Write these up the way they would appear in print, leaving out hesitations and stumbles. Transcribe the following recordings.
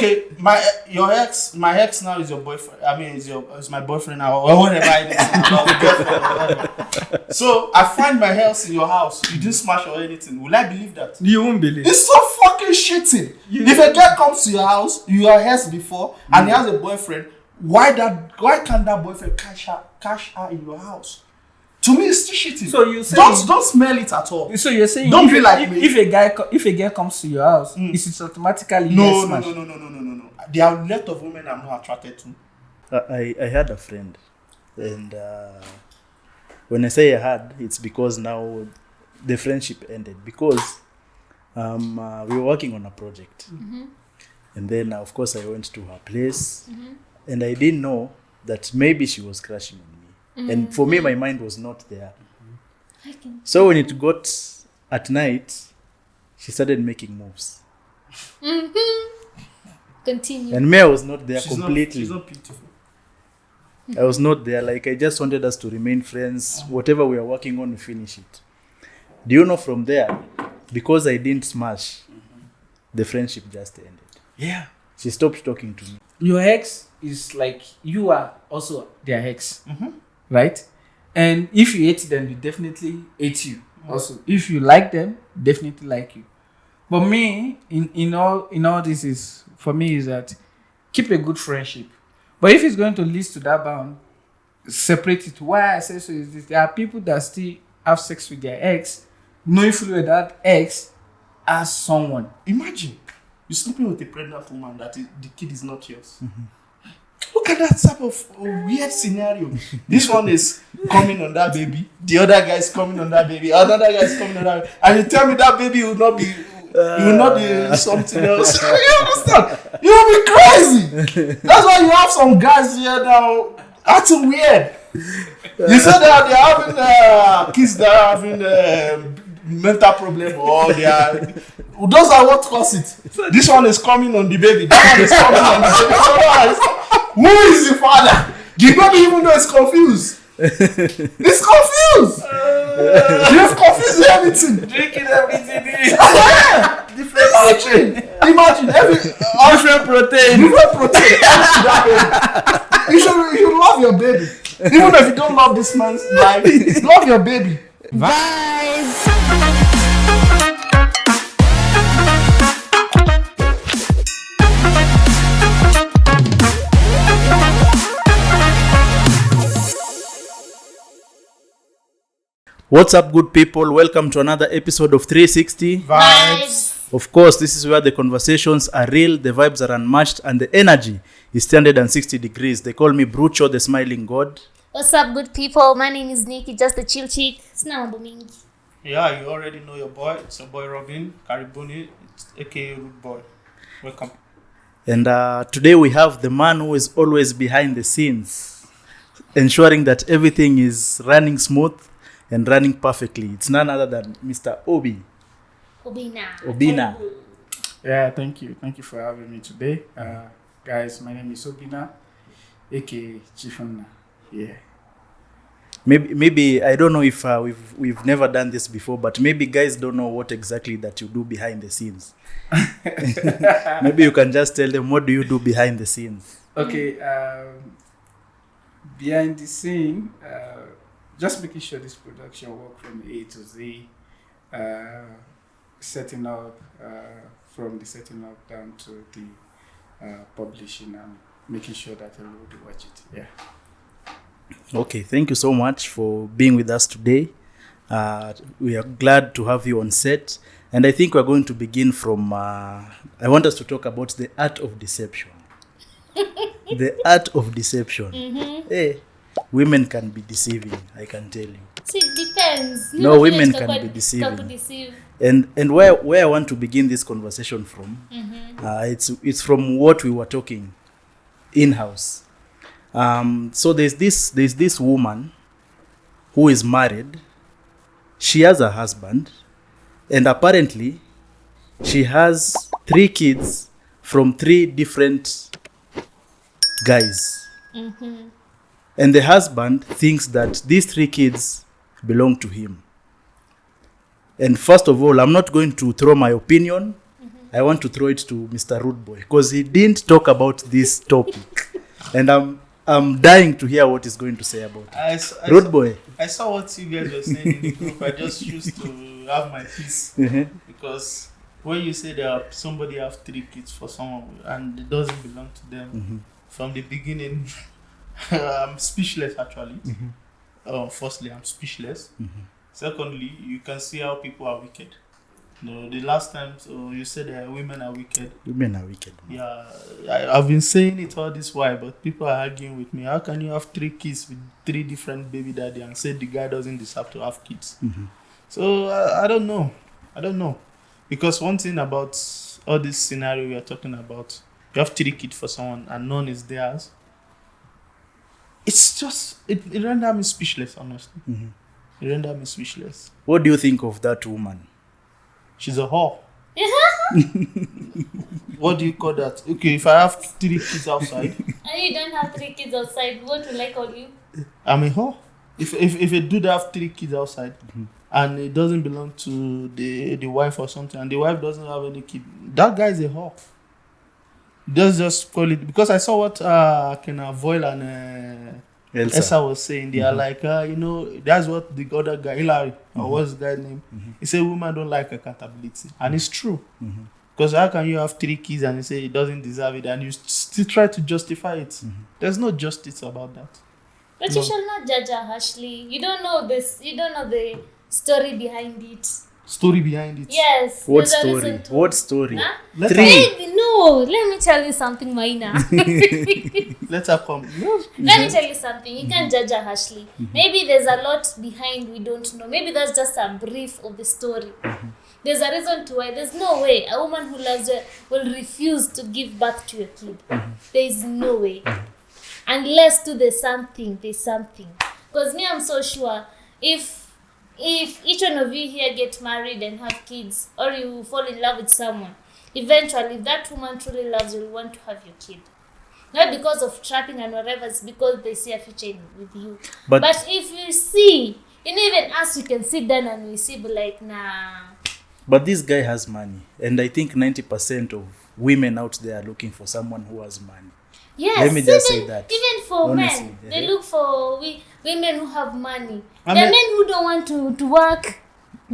Okay, my ex now is your boyfriend. I mean, is my boyfriend now, or whatever it is. Whatever. So I find my house in your house. You didn't smash or anything. Will I believe that? You won't believe. It's so fucking shitty. If a girl comes to your house, you are hers before, and he has a boyfriend. Why can't that boyfriend cash out in your house? To me, it's still shitty. So you say don't smell it at all. So you're saying don't be like me. If a girl comes to your house, it's automatically no. There are a lot of women I'm not attracted to. I had a friend, and when I say I had, it's because now the friendship ended because we were working on a project, and then of course I went to her place, and I didn't know that maybe she was crushing on me. And for me, my mind was not there. So when it got at night, she started making moves. Continue. And me, I was not there completely. She's not beautiful. I was not there. Like, I just wanted us to remain friends. Whatever we are working on, we finish it. Do you know from there, because I didn't smash, the friendship just ended. Yeah. She stopped talking to me. Your ex is like you are also their ex. Right? And if you hate them, they definitely hate you. Also, if you like them, definitely like you. But me, in all this is for me is that keep a good friendship. But if it's going to lead to that bound, separate it. Why I say so is this: there are people that still have sex with their ex, knowing fully that ex as someone. Imagine you're sleeping with a pregnant woman that the kid is not yours. Look at that type of weird scenario. This one is coming on that baby. The other guy is coming on that baby. Another guy is coming on that baby. And you tell me that baby will not be something else. You understand? You will be crazy. That's why you have some guys here now acting weird. You said that they're having kids that are having mental problem or they are. Those are what cause it. This one is coming on the baby. That one is coming on the baby. Who is the father? The baby even though it's confused. It's confused. You've confused everything. Drinking everything. Different protein. Imagine different protein. You should love your baby. Even if you don't love this man's life, love your baby. Vibes. What's up, good people? Welcome to another episode of 360 Vibes. Of course, this is where the conversations are real, the vibes are unmatched, and the energy is 360 degrees. They call me Brucho, the smiling god. What's up, good people? My name is Nikki, just a chill chick. It's now Domingue. Yeah, you already know your boy. It's your boy Robin Karibuni. It's aka Root Boy. Welcome. And today we have the man who is always behind the scenes, ensuring that everything is running smooth and running perfectly. It's none other than Mr. Obina. Yeah, thank you. Thank you for having me today. Guys, my name is Obina, aka Chifuna. Yeah. Maybe I don't know if we've never done this before, but maybe guys don't know what exactly that you do behind the scenes. Maybe you can just tell them, what do you do behind the scenes? Okay, behind the scene, just making sure this production work from A to Z, setting up, from the setting up down to the publishing and making sure that everybody watch it. Yeah. Okay, thank you so much for being with us today. We are glad to have you on set. And I think we're going to begin from, I want us to talk about the art of deception. The art of deception. Hey, women can be deceiving, I can tell you. See, it depends. No, women can be deceiving. And where I want to begin this conversation from, it's from what we were talking in-house. So there's this woman who is married. She has a husband, and apparently she has 3 kids from 3 different guys. And the husband thinks that these 3 kids belong to him. And first of all, I'm not going to throw my opinion. I want to throw it to Mr. Rude Boy because he didn't talk about this topic, and I'm dying to hear what he's going to say about it. Rude Boy. I saw what you guys were saying in the group. I just choose to have my peace because when you say that somebody have 3 kids for someone and it doesn't belong to them from the beginning, I'm speechless actually. Firstly, I'm speechless. Secondly, you can see how people are wicked. No, the last time you said that women are wicked. Women are wicked. Man. Yeah, I've been saying it all this while, but people are arguing with me. How can you have 3 kids with 3 different baby daddy and say the guy doesn't deserve to have kids? So I don't know. Because one thing about all this scenario we are talking about, you have 3 kids for someone and none is theirs. It's just it renders me speechless, honestly. It renders me speechless. What do you think of that woman? She's a whore. What do you call that? Okay, if I have 3 kids outside. And you don't have 3 kids outside, what will I call you? I'm a whore. If a dude have 3 kids outside and it doesn't belong to the wife or something, and the wife doesn't have any kid, that guy is a whore. Just call it, because I saw what Voil and Elsa was saying. They are like, that's what the other guy, Hilary, or what's the guy's name? He said women don't like accountability. And it's true. Because how can you have 3 kids and you say it doesn't deserve it and you still try to justify it? There's no justice about that. But you shall not judge her harshly. You don't know this. You don't know the story behind it. Story behind it? Yes. What story? What story? Huh? 3. Let me tell you something, Maina. Let her come. Let me tell you something. You can't judge her harshly. Maybe there's a lot behind we don't know. Maybe that's just a brief of the story. There's a reason to why. There's no way a woman who loves you will refuse to give birth to a kid. There is no way. Unless there's something. Because me, I'm so sure if each one of you here get married and have kids, or you fall in love with someone, eventually if that woman truly loves you, will want to have your kid. Not because of trapping and whatever, it's because they see a future with you. But if you see, even us, we can sit down and we see, but like, nah. But this guy has money. And I think 90% of women out there are looking for someone who has money. Yes, let me just say that. Even for honestly, men, they look for women who have money. There are men who don't want to work.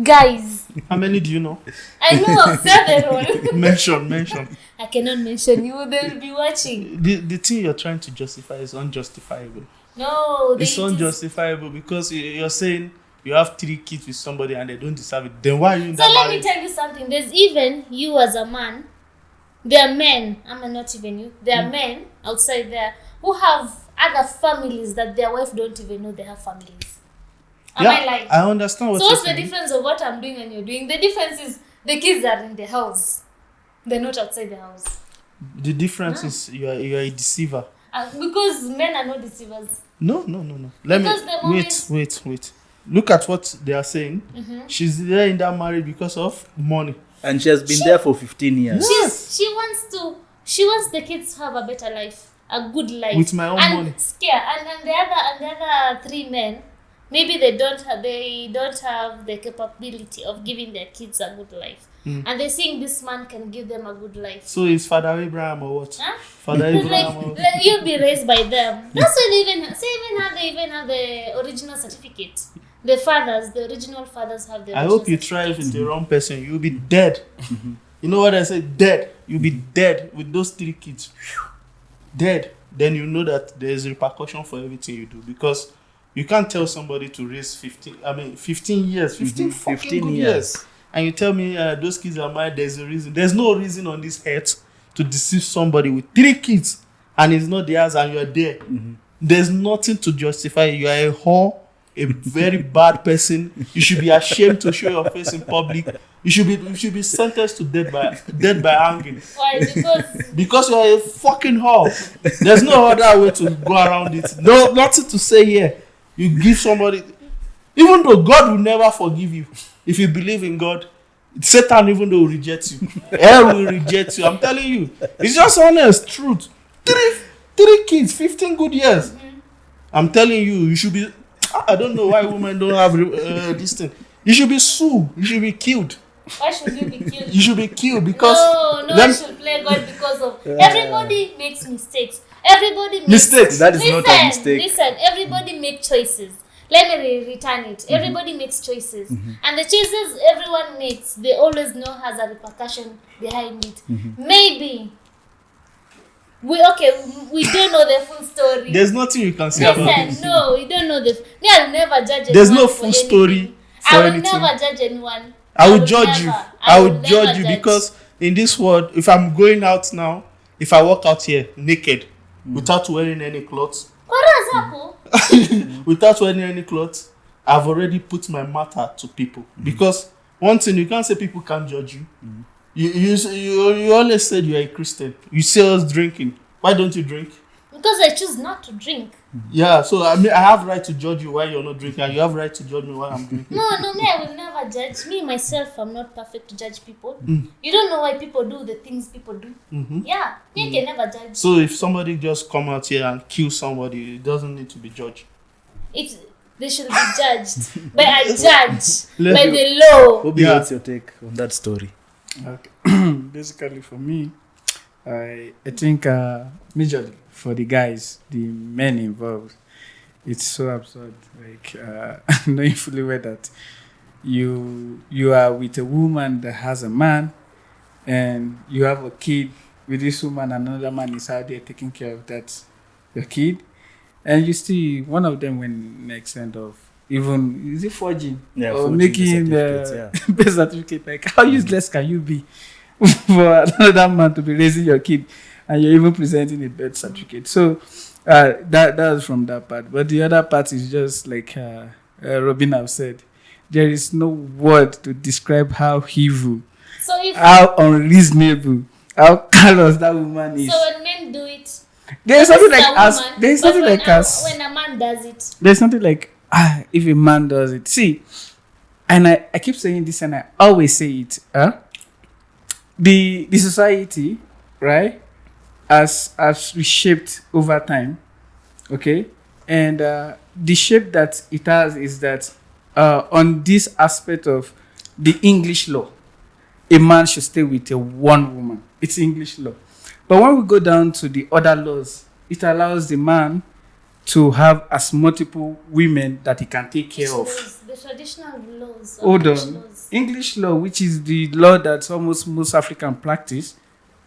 Guys. How many do you know? I know of several. Mention. I cannot mention you. They will be watching. The thing you're trying to justify is unjustifiable. No. It's unjustifiable because you're saying you have 3 kids with somebody and they don't deserve it. Then why are you in that marriage? So let me tell you something. There's even you as a man. There are men, not even you, there are men outside there who have other families that their wife don't even know they have families. Am I lying? I understand what you're saying. So what's the difference of what I'm doing and you're doing? The difference is the kids are in the house. They're not outside the house. The difference is you're a deceiver. Because men are not deceivers. No. Wait. Look at what they are saying. She's there in that marriage because of money. And she has been there for 15 years. Yes. She wants the kids to have a better life, a good life. With my own money. Scare. And the other 3 men, maybe they don't have the capability of giving their kids a good life. And they think this man can give them a good life. So is Father Abraham or what? Huh? Father Abraham you'll be raised by them. That's why they even have the original certificate. The original fathers have the. I hope you try it with the wrong person. You'll be dead. You know what I say? Dead. You'll be dead with those 3 kids. Dead. Then you know that there's repercussion for everything you do, because you can't tell somebody to raise 15 years. 15 years. And you tell me those kids are married. There's a reason. There's no reason on this earth to deceive somebody with 3 kids and it's not theirs and you're there. There's nothing to justify it. You are a whore. A very bad person. You should be ashamed to show your face in public. You should be sentenced to death by hanging. Why? Because you are a fucking whore. There's no other way to go around it. No, nothing to say here. You give somebody, even though God will never forgive you. If you believe in God, Satan even though will reject you. Hell will reject you. I'm telling you. It's just honest truth. 3 kids, 15 good years. I'm telling you, you should be. I don't know why women don't have this thing. You should be sued. You should be killed. Why should you be killed? You should be killed because No, I should play God because of everybody makes mistakes. Everybody makes Mistakes. That is not a mistake. Listen, everybody makes choices. Let me return it. Everybody makes choices. And the choices everyone makes, they always know has a repercussion behind it. Maybe we don't know the full story. there's nothing you can say about it. Listen, no, we don't know me, I will never judge anyone. There's no for full story anything. for I will anything. never judge anyone. I will judge you. I will judge you never because in this world, if I'm going out now, if I walk out here naked, without wearing any clothes, without wearing any clothes, I've already put my matter to people. Because one thing, you can't say people can't judge you. You always said you're a Christian. You see us drinking. Why don't you drink? Because I choose not to drink. Yeah, so I mean, I have right to judge you while you're not drinking, and you have right to judge me while I'm drinking. No, me, I will never judge. Me, myself, I'm not perfect to judge people. You don't know why people do the things people do. Yeah, me, I can never judge. So if somebody just come out here and kill somebody, it doesn't need to be judged. They should be judged by a judge, by the law. Bobby, what's your take on that story? Okay. Basically, for me, I think majorly for the guys, the men involved, it's so absurd. Like knowing fully well that you are with a woman that has a man, and you have a kid with this woman, and another man is out there taking care of your kid, and you see one of them when next end of even is it forging or making the birth certificate. Like how useless can you be for another man to be raising your kid, and you're even presenting a birth certificate? So that was from that part. But the other part is just like Robin have said, there is no word to describe how evil, how unreasonable, how callous that woman is. So when men do it, there's something like us. There's something like us. When a man does it, there's something like if a man does it. See, and I keep saying this, and I always say it. The society, right, has reshaped over time. Okay, and the shape that it has is that on this aspect of the English law, a man should stay with a one woman. It's English law. But when we go down to the other laws, it allows the man to have as multiple women that he can take care of. The traditional laws. Hold on. English law, which is the law that almost most African practice,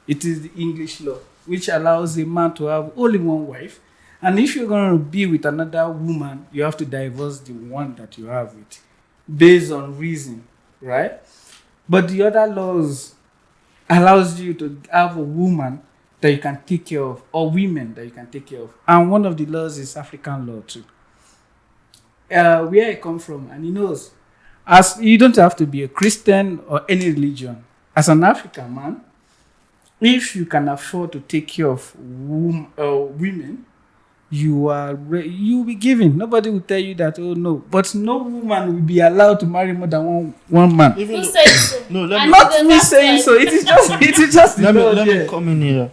it is the English law, which allows a man to have only one wife. And if you're going to be with another woman, you have to divorce the one that you have with, based on reason, right? But the other laws allows you to have a woman that you can take care of, or women that you can take care of. And one of the laws is African law too. Where I come from, and he knows, as you don't have to be a Christian or any religion. As an African man, if you can afford to take care of women, you will be given. Nobody will tell you that, oh no. But no woman will be allowed to marry more than one man. Who says so? No, not me saying so. It is just let me come in here.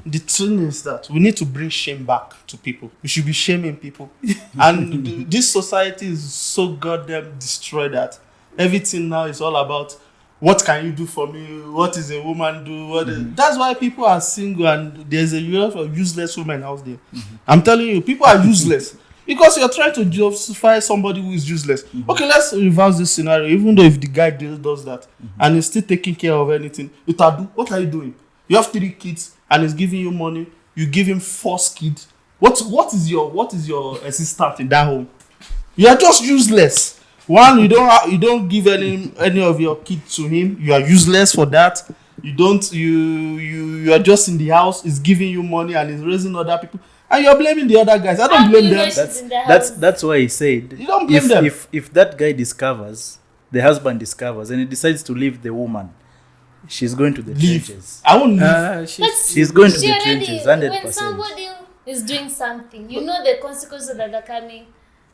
The thing is that we need to bring shame back to people. We should be shaming people. And this society is so goddamn destroyed that everything now is all about what can you do for me? What is a woman do? That's why people are single, and there's a lot of useless women out there. I'm telling you, people are useless because you're trying to justify somebody who is useless. Okay, let's reverse this scenario. Even though if the guy does that and he's still taking care of anything, what are you doing? You have 3 kids and he's giving you money. You give him 4 kids. What is your assistant in that home? You are just useless. One, you don't give any of your kids to him. You are useless for that. You are just in the house. He's giving you money and he's raising other people, and you're blaming the other guys. I don't blame them. That's why he said you don't blame them. If that guy the husband discovers, and he decides to leave the woman, she's going to the trenches. I won't leave. She's going to the trenches. 100%. When somebody is doing something, you know the consequences that are coming.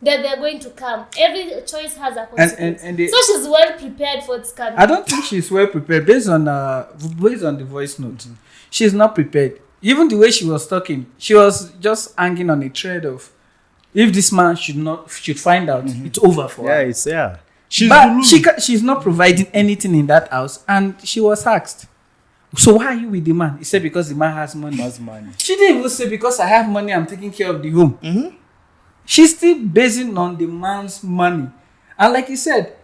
That they're going to come. Every choice has a consequence. So she's well prepared for its coming. I don't think she's well prepared based on the voice note. She's not prepared. Even the way she was talking, she was just hanging on a thread of if this man should find out, it's over for her. She's not providing anything in that house, and she was asked, so why are you with the man? He said, because the man has money. She didn't even say, because I have money, I'm taking care of the home. She's still basing on the man's money. And like he said,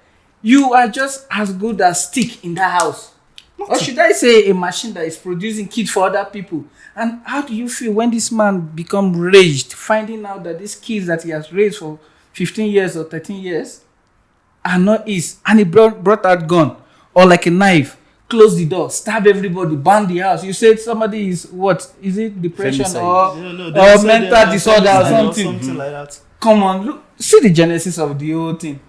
you are just as good as stick in that house. Or should I say a machine that is producing kids for other people? And how do you feel when this man become raged, finding out that these kids that he has raised for 15 years or 13 years are not his, and he brought out gun or like a knife, close the door, stab everybody, burn the house? You said somebody is what? Is it depression or mental disorder or something like that? Come on, look, see the genesis of the whole thing.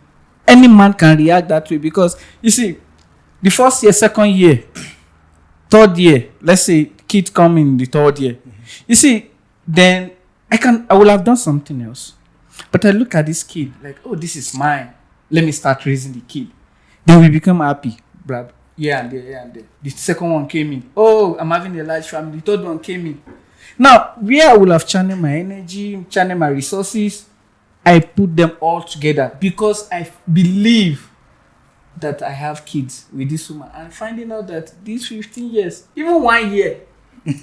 Any man can react that way because you see, the first year, second year, third year, let's say kids come in the third year. You see, then I will have done something else. But I look at this kid like, oh, this is mine. Let me start raising the kid. Then we become happy, bruh. Yeah, and there. The second one came in. Oh, I'm having a large family. The third one came in. Now, where I will have channeled my energy, channeled my resources, I put them all together because I believe that I have kids with this woman. And finding out that these 15 years, even 1 year. let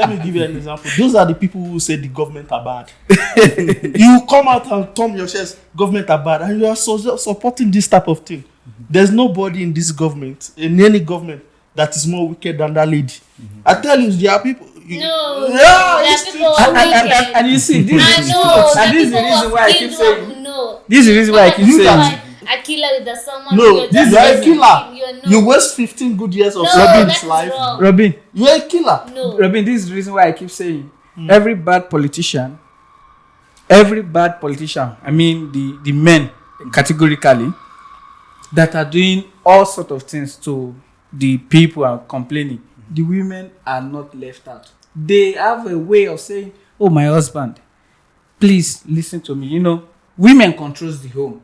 me give you an example. Those are the people who say the government are bad. You come out and thumb your chest, government are bad, and you are supporting this type of thing. There's nobody in this government, in any government, that is more wicked than that lady. I tell you, there are people. There are people who are wicked. And you see, this is the reason why I keep saying. No. This is the reason why I keep saying. A killer with someone. No, this is a killer. You waste 15 good years of Robin's life. Wrong. Robin, you're a killer. No. Robin, this is the reason why I keep saying every bad politician, I mean the men categorically, that are doing all sort of things to the people are complaining, the women are not left out. They have a way of saying, oh, my husband, please listen to me. You know, women controls the home.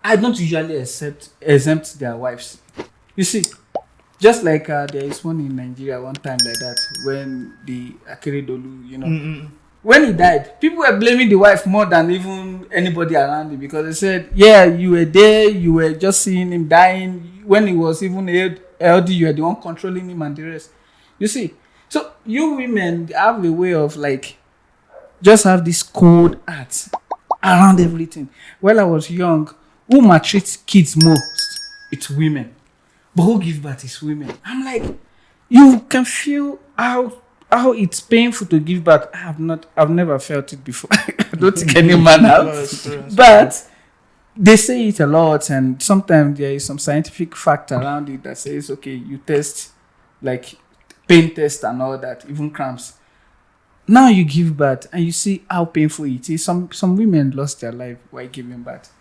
I don't usually exempt their wives. You see, just like there is one in Nigeria one time like that, when the Akeredolu, you know, when he died, people were blaming the wife more than even anybody around him because they said, yeah, you were there, you were just seeing him dying. When he was even LD, you were the one controlling him and the rest. You see, so you women have a way of like, just have this cold heart around everything. While I was young, who maltreats kids most? It's women. But who gives birth is women. I'm like, you can feel how it's painful to give birth. I've never felt it before. I don't think any man has. But they say it a lot, and sometimes there is some scientific fact around it that says, okay, you test like pain test and all that, even cramps. Now you give birth and you see how painful it is. Some women lost their life while giving birth.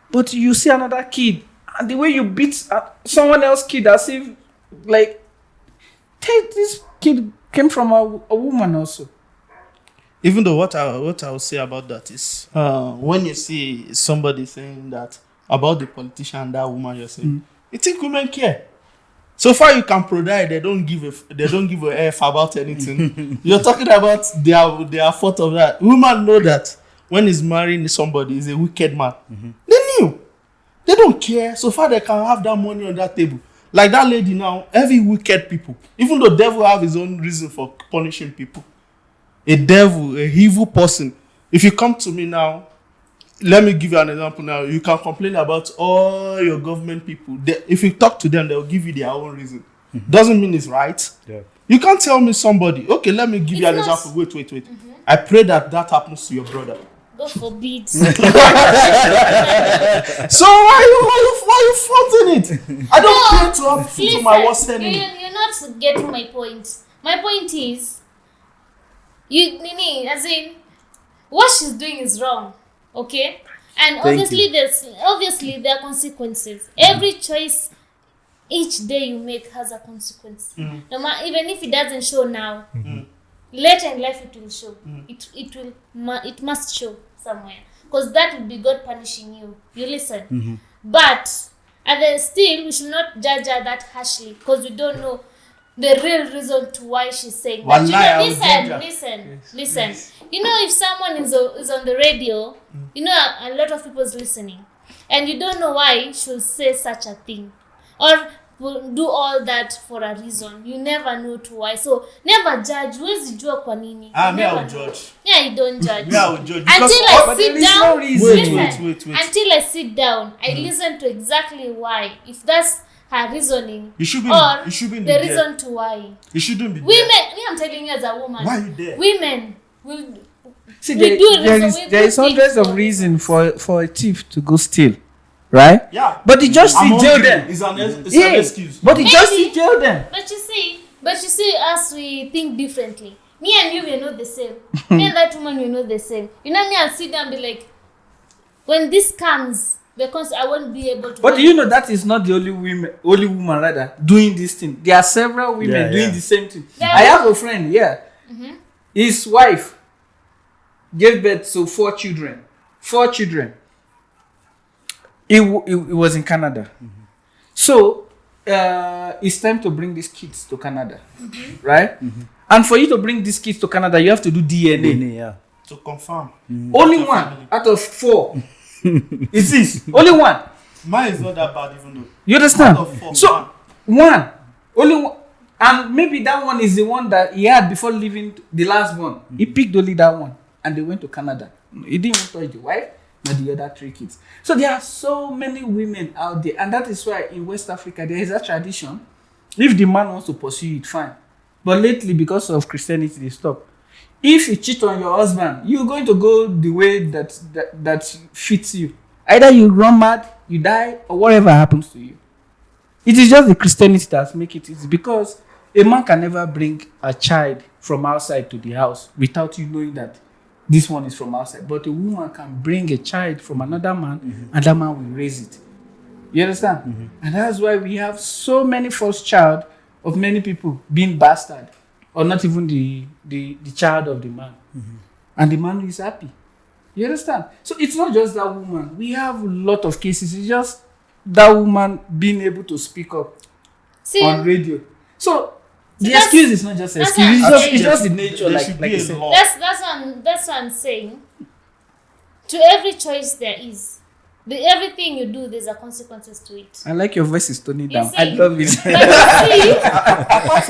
But you see another kid, and the way you beat someone else's kid as if, like, this kid came from a woman also. Even though what I will say about that is, when you see somebody saying that about the politician, that woman you're saying, you think women care? So far you can provide, they don't give a F about anything. You're talking about their fault of that. Women know that when he's marrying somebody, he's a wicked man. They knew. They don't care. So far they can have that money on that table. Like that lady now, every wicked people, even though devil have his own reason for punishing people. A devil, a evil person. If you come to me now, let me give you an example now. You can complain about all your government people. If you talk to them, they'll give you their own reason. Doesn't mean it's right. Yeah. You can't tell me somebody. Okay, let me give you an example. Wait. I pray that happens to your brother. God forbid. So why you fronting it? I don't pray to happen to my worst enemy. You're not getting my point. My point is, as in, what she's doing is wrong. Okay? And obviously there are consequences. Every choice each day you make has a consequence. No matter, even if it doesn't show now, later in life it will show. It must show somewhere. Because that would be God punishing you. You listen. But still we should not judge her that harshly because we don't know the real reason to why she's saying that. Listen. You know, if someone is on the radio, you know, a lot of people's listening, and you don't know why she'll say such a thing, or will do all that for a reason. You never know to why. So never judge. Huwezi jua kwa nini. Me I will judge. Yeah, you don't judge. Me I will judge. Until I sit down. Wait. Until I sit down, I listen to exactly why. If that's her reasoning, You shouldn't the be there. reason to why. You shouldn't be Women, there. me, I'm telling you as a woman. Why are you there? Women will. See, We there is hundreds of reasons for a thief to go steal, right? Yeah. But he just I'm jail hungry. them. It's an excuse. But he just Maybe. jail them. But you see, us we think differently. Me and you, we're not the same. Me and that woman, we're not the same. You know, me, I'll sit down and be like, when this comes, because I won't be able to. But do you know that is not the only woman rather doing this thing? There are several women doing the same thing. Yeah. I have a friend, his wife gave birth to 4 children. 4 children. It was in Canada. So it's time to bring these kids to Canada, right? And for you to bring these kids to Canada, you have to do DNA. To confirm. Only one out of 4 is this. Only one. Mine is not that bad, even though. You understand? Out of 4, So one, only one, and maybe that one is the one that he had before leaving the last one. He picked only that one, and they went to Canada. He didn't even touch the wife, not the other 3 kids. So there are so many women out there, and that is why in West Africa there is a tradition. If the man wants to pursue it, fine. But lately, because of Christianity, they stop. If you cheat on your husband, you're going to go the way that fits you. Either you run mad, you die, or whatever happens to you. It is just the Christianity that makes it easy, because a man can never bring a child from outside to the house without you knowing that this one is from outside. But a woman can bring a child from another man, and that man will raise it. You understand? And that's why we have so many first child of many people being bastard, or not even the child of the man. And the man is happy. You understand? So it's not just that woman. We have a lot of cases. It's just that woman being able to speak up on radio. So the excuse is not just an excuse. It's just the nature, like you said. That's what I'm saying. To every choice there is. Everything you do, there's a consequences to it. I like your voice is toning down. See, I love it.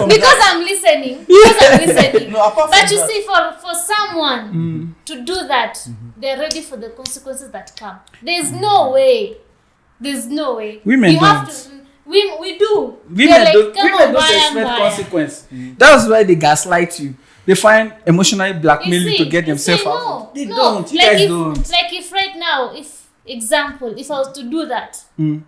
Because I'm listening. But you that, see, for someone to do that, they're ready for the consequences that come. There's no way. Women you don't. Have to, we do. Women like, don't expect consequence. That's why they gaslight you. They find emotionally blackmailing to get themselves out. They don't. You guys don't. Like if right now, if I was to do that, and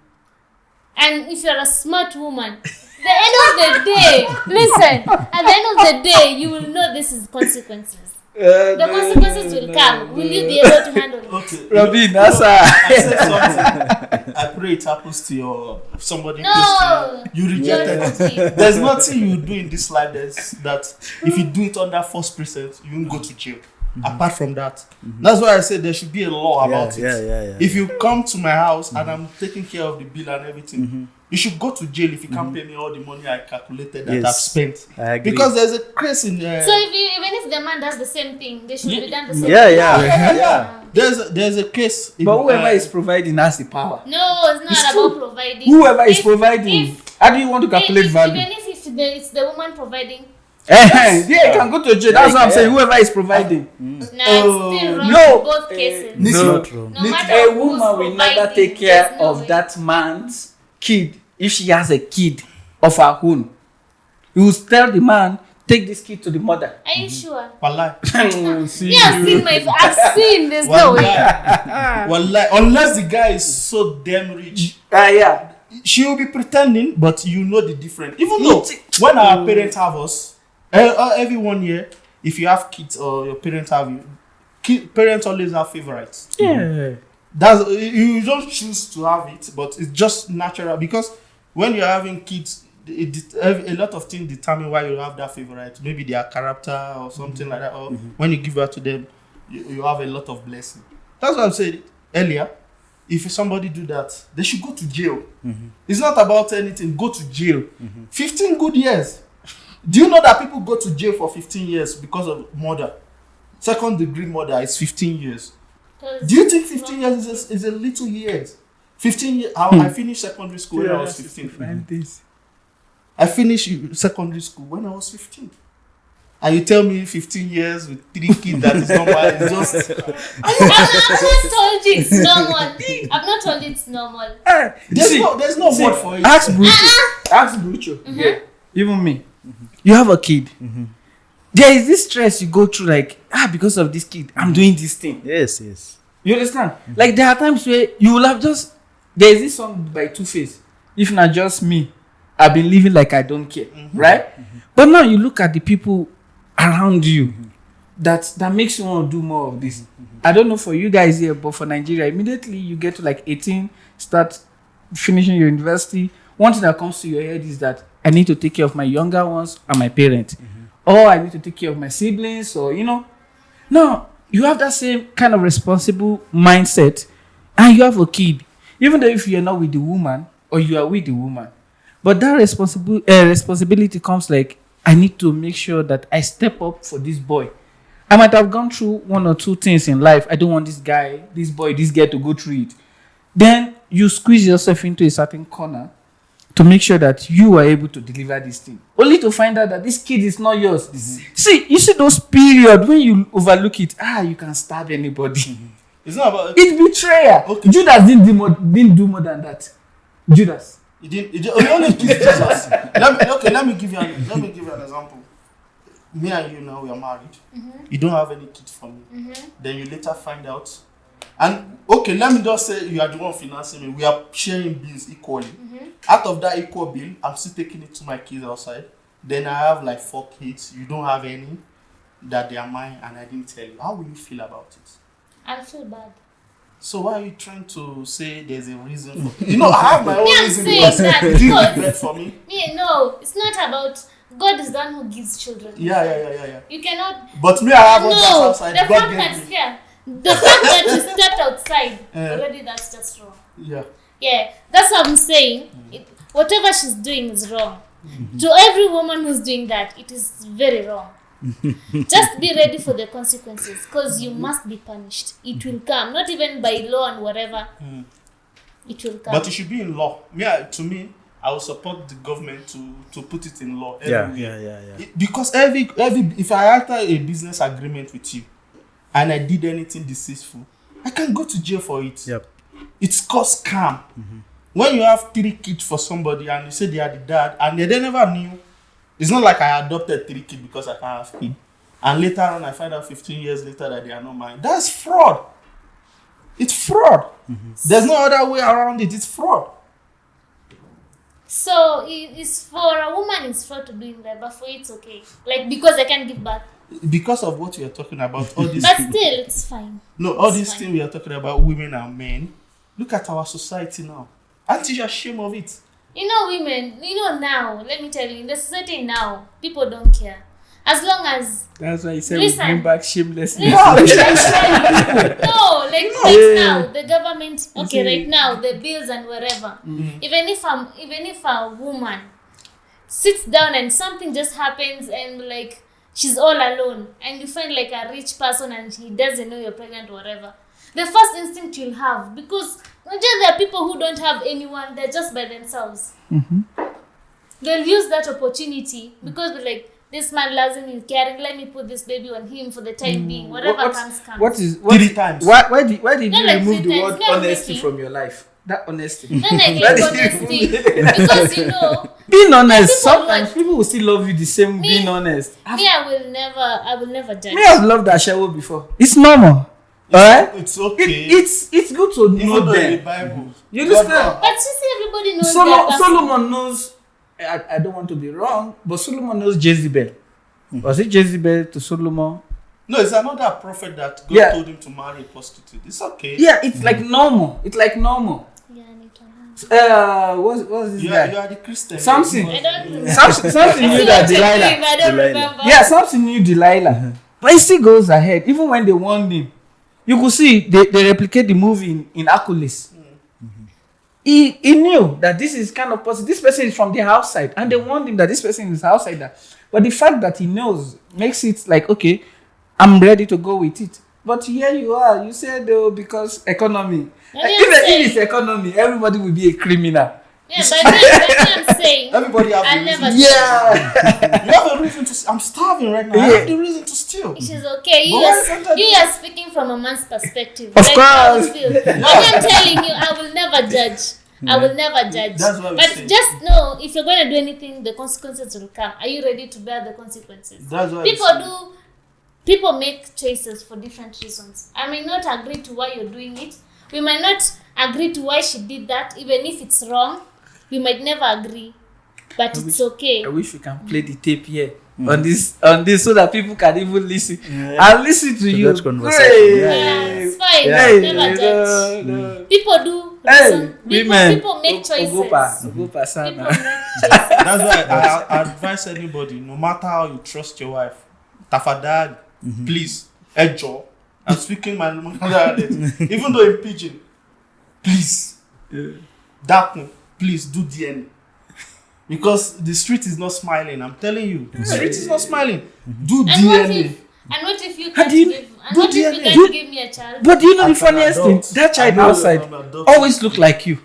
if you're a smart woman, at the end of the day, listen, at the end of the day, you will know this is consequences. The consequences will come. Will you be able to handle it? Okay. Robin, that's I said something. I pray it happens to somebody close to you. You rejected it. There's nothing you do in this life that if you do it under false pretense, you won't go to jail. Apart from that, that's why I said there should be a law about it. If you come to my house and I'm taking care of the bill and everything, you should go to jail if you can't pay me all the money I calculated that I've spent. I agree. Because there's a craze in there. So even if the man does the same thing, they should be done the same thing. Yeah. There's a case. But whoever is providing has the power. No, it's not about providing. Whoever is providing, how do you want to calculate value? Even if it's the woman providing. You can go to jail. That's what I'm saying. Whoever is providing. It's still wrong no. in both cases. Not wrong. No matter A who's woman will never providing, take care there's no of way. that man's kid if she has a kid of her own. You will tell the man, take this kid to the mother. Are you sure? Wallahi. I've seen. There's no way. Wallahi. Unless the guy is so damn rich. She will be pretending, but you know the difference. Even though when our parents have us, every 1 year, if you have kids or your parents have you, parents always have favorites. Yeah. That's you don't choose to have it, but it's just natural because when you're having kids, a lot of things determine why you have that favorite. Maybe their character or something like that. Or when you give birth to them, you have a lot of blessing. That's what I'm saying earlier. If somebody do that, they should go to jail. It's not about anything. Go to jail. 15 good years. Do you know that people go to jail for 15 years because of murder? second degree murder is 15 years. 'Cause Do you think 15 years is a little years? 15 years. I finished secondary school when I was 15. 5 days. I finished secondary school when I was 15. And you tell me 15 years with 3 kids that is normal. It's just. I've not told you it's normal. I've not told you it's normal. There's no word for it. Ask Brucho. Ask Brucho. Yeah. Even me. You have a kid. There is this stress you go through, like, because of this kid, I'm doing this thing. Yes. You understand? Like, there are times where you will have just. There is this song by Two-Face. If not just me, I've been living like I don't care. Right? But now you look at the people around you that makes you want to do more of this. I don't know for you guys here, but for Nigeria, immediately you get to like 18, start finishing your university. One thing that comes to your head is that I need to take care of my younger ones and my parents. Or I need to take care of my siblings, or No, you have that same kind of responsible mindset, and you have a kid. Even though if you're not with the woman, or you are with the woman. But that responsibility comes like, I need to make sure that I step up for this boy. I might have gone through 1 or 2 things in life. I don't want this guy, this boy, this girl to go through it. Then you squeeze yourself into a certain corner to make sure that you are able to deliver this thing. Only to find out that this kid is not yours. See, you see those periods when you overlook it, you can stab anybody. It's not about. It's betrayal. Okay. Judas didn't do more than that. Judas. He only kissed Jesus. Let me give you an example. Me and you now, we are married. You don't have any kids for me. Then you later find out. And okay, let me just say you are the one financing me. We are sharing bills equally. Out of that equal bill, I'm still taking it to my kids outside. Then I have like 4 kids. You don't have any. That they are mine, and I didn't tell you. How will you feel about it? I feel bad. So why are you trying to say there's a reason for I have my own reason because you didn't regret for me. No, it's not about God is the one who gives children. Yeah. You cannot. But me, I have one that's outside. The fact that you stepped outside already, that's just wrong. Yeah, that's what I'm saying. Whatever she's doing is wrong. To every woman who's doing that, it is very wrong. Just be ready for the consequences, because you must be punished. It will come, not even by law and whatever. It will come. But it should be in law. To me, I will support the government to put it in law. Yeah. Because if I enter a business agreement with you and I did anything deceitful, I can go to jail for it. Yep. It's called scam. When you have 3 kids for somebody and you say they are the dad and they never knew. It's not like I adopted 3 kids because I can't have kids. And later on, I find out 15 years later that they are not mine. That's fraud. It's fraud. There's no other way around it. It's fraud. So, it's for a woman, it's fraud to doing that, but for you, it's okay. Like, because I can't give back. Because of what we are talking about, all this. But still, it's fine. No, all these things we are talking about, women and men. Look at our society now. Aren't you ashamed of it? Women, now, let me tell you, in the society now, people don't care. As long as... That's why you said we bring back shamelessness. No, right now, the government, right now, the bills and whatever. Even if a woman sits down and something just happens and like she's all alone and you find like a rich person and he doesn't know you're pregnant or whatever, the first instinct you'll have, because there are people who don't have anyone, they're just by themselves. They'll use that opportunity because they're like, this man loves him, he's caring, let me put this baby on him for the time being. Whatever comes. What 3 times. Why did you like remove the 3 word times. honesty from your life? That honesty. Not like honesty. Because being honest, people sometimes people will still love you the same being honest. I will never judge. Me, I've loved Ashawo before. It's normal. Alright? It's okay. It's good to know them. In the Bible. You understand? But you see, everybody knows that. Solomon knows. I don't want to be wrong, but Solomon knows Jezebel. Was it Jezebel to Solomon? No, it's another prophet that God told him to marry a prostitute. It's okay. Yeah, it's like normal. It's like normal. Yeah, I need to know. What's this guy? You are the Christian. Samson. I don't remember. Samson knew that Delilah. I don't remember. Yeah, Samson knew Delilah. But he still goes ahead. Even when they warned him, you could see they replicate the movie in Hercules. He knew that this is kind of person. This person is from the outside, and they warned him that this person is outsider. But the fact that he knows makes it like, okay, I'm ready to go with it. But here you are. You said because economy. If it's economy, everybody will be a criminal. Yeah, but then I'm saying everybody has I never. Yeah. You have a reason to. I'm starving right now. I have the reason to steal. It is okay. You are speaking from a man's perspective. Of course. But I'm telling you, I will never judge. I will never judge. That's what but just know, if you're going to do anything, the consequences will come. Are you ready to bear the consequences? That's what People make choices for different reasons. I may not agree to why you're doing it. We might not agree to why she did that, even if it's wrong. We might never agree, but it's okay. I wish we can play the tape here on this so that people can even listen. I'll listen to you. That conversation. Yeah, it's fine. Never judge. No. People do. People make choices. People make choices. That's why I advise anybody, no matter how you trust your wife, Tafadad, please, Ejo. I'm speaking my mother, even though in pidgin, please, that one, please do DNA. Because the street is not smiling. I'm telling you, the street is not smiling. Do DNA. And what if you can't give me a child? But do you know the funniest thing? That child outside always look like you.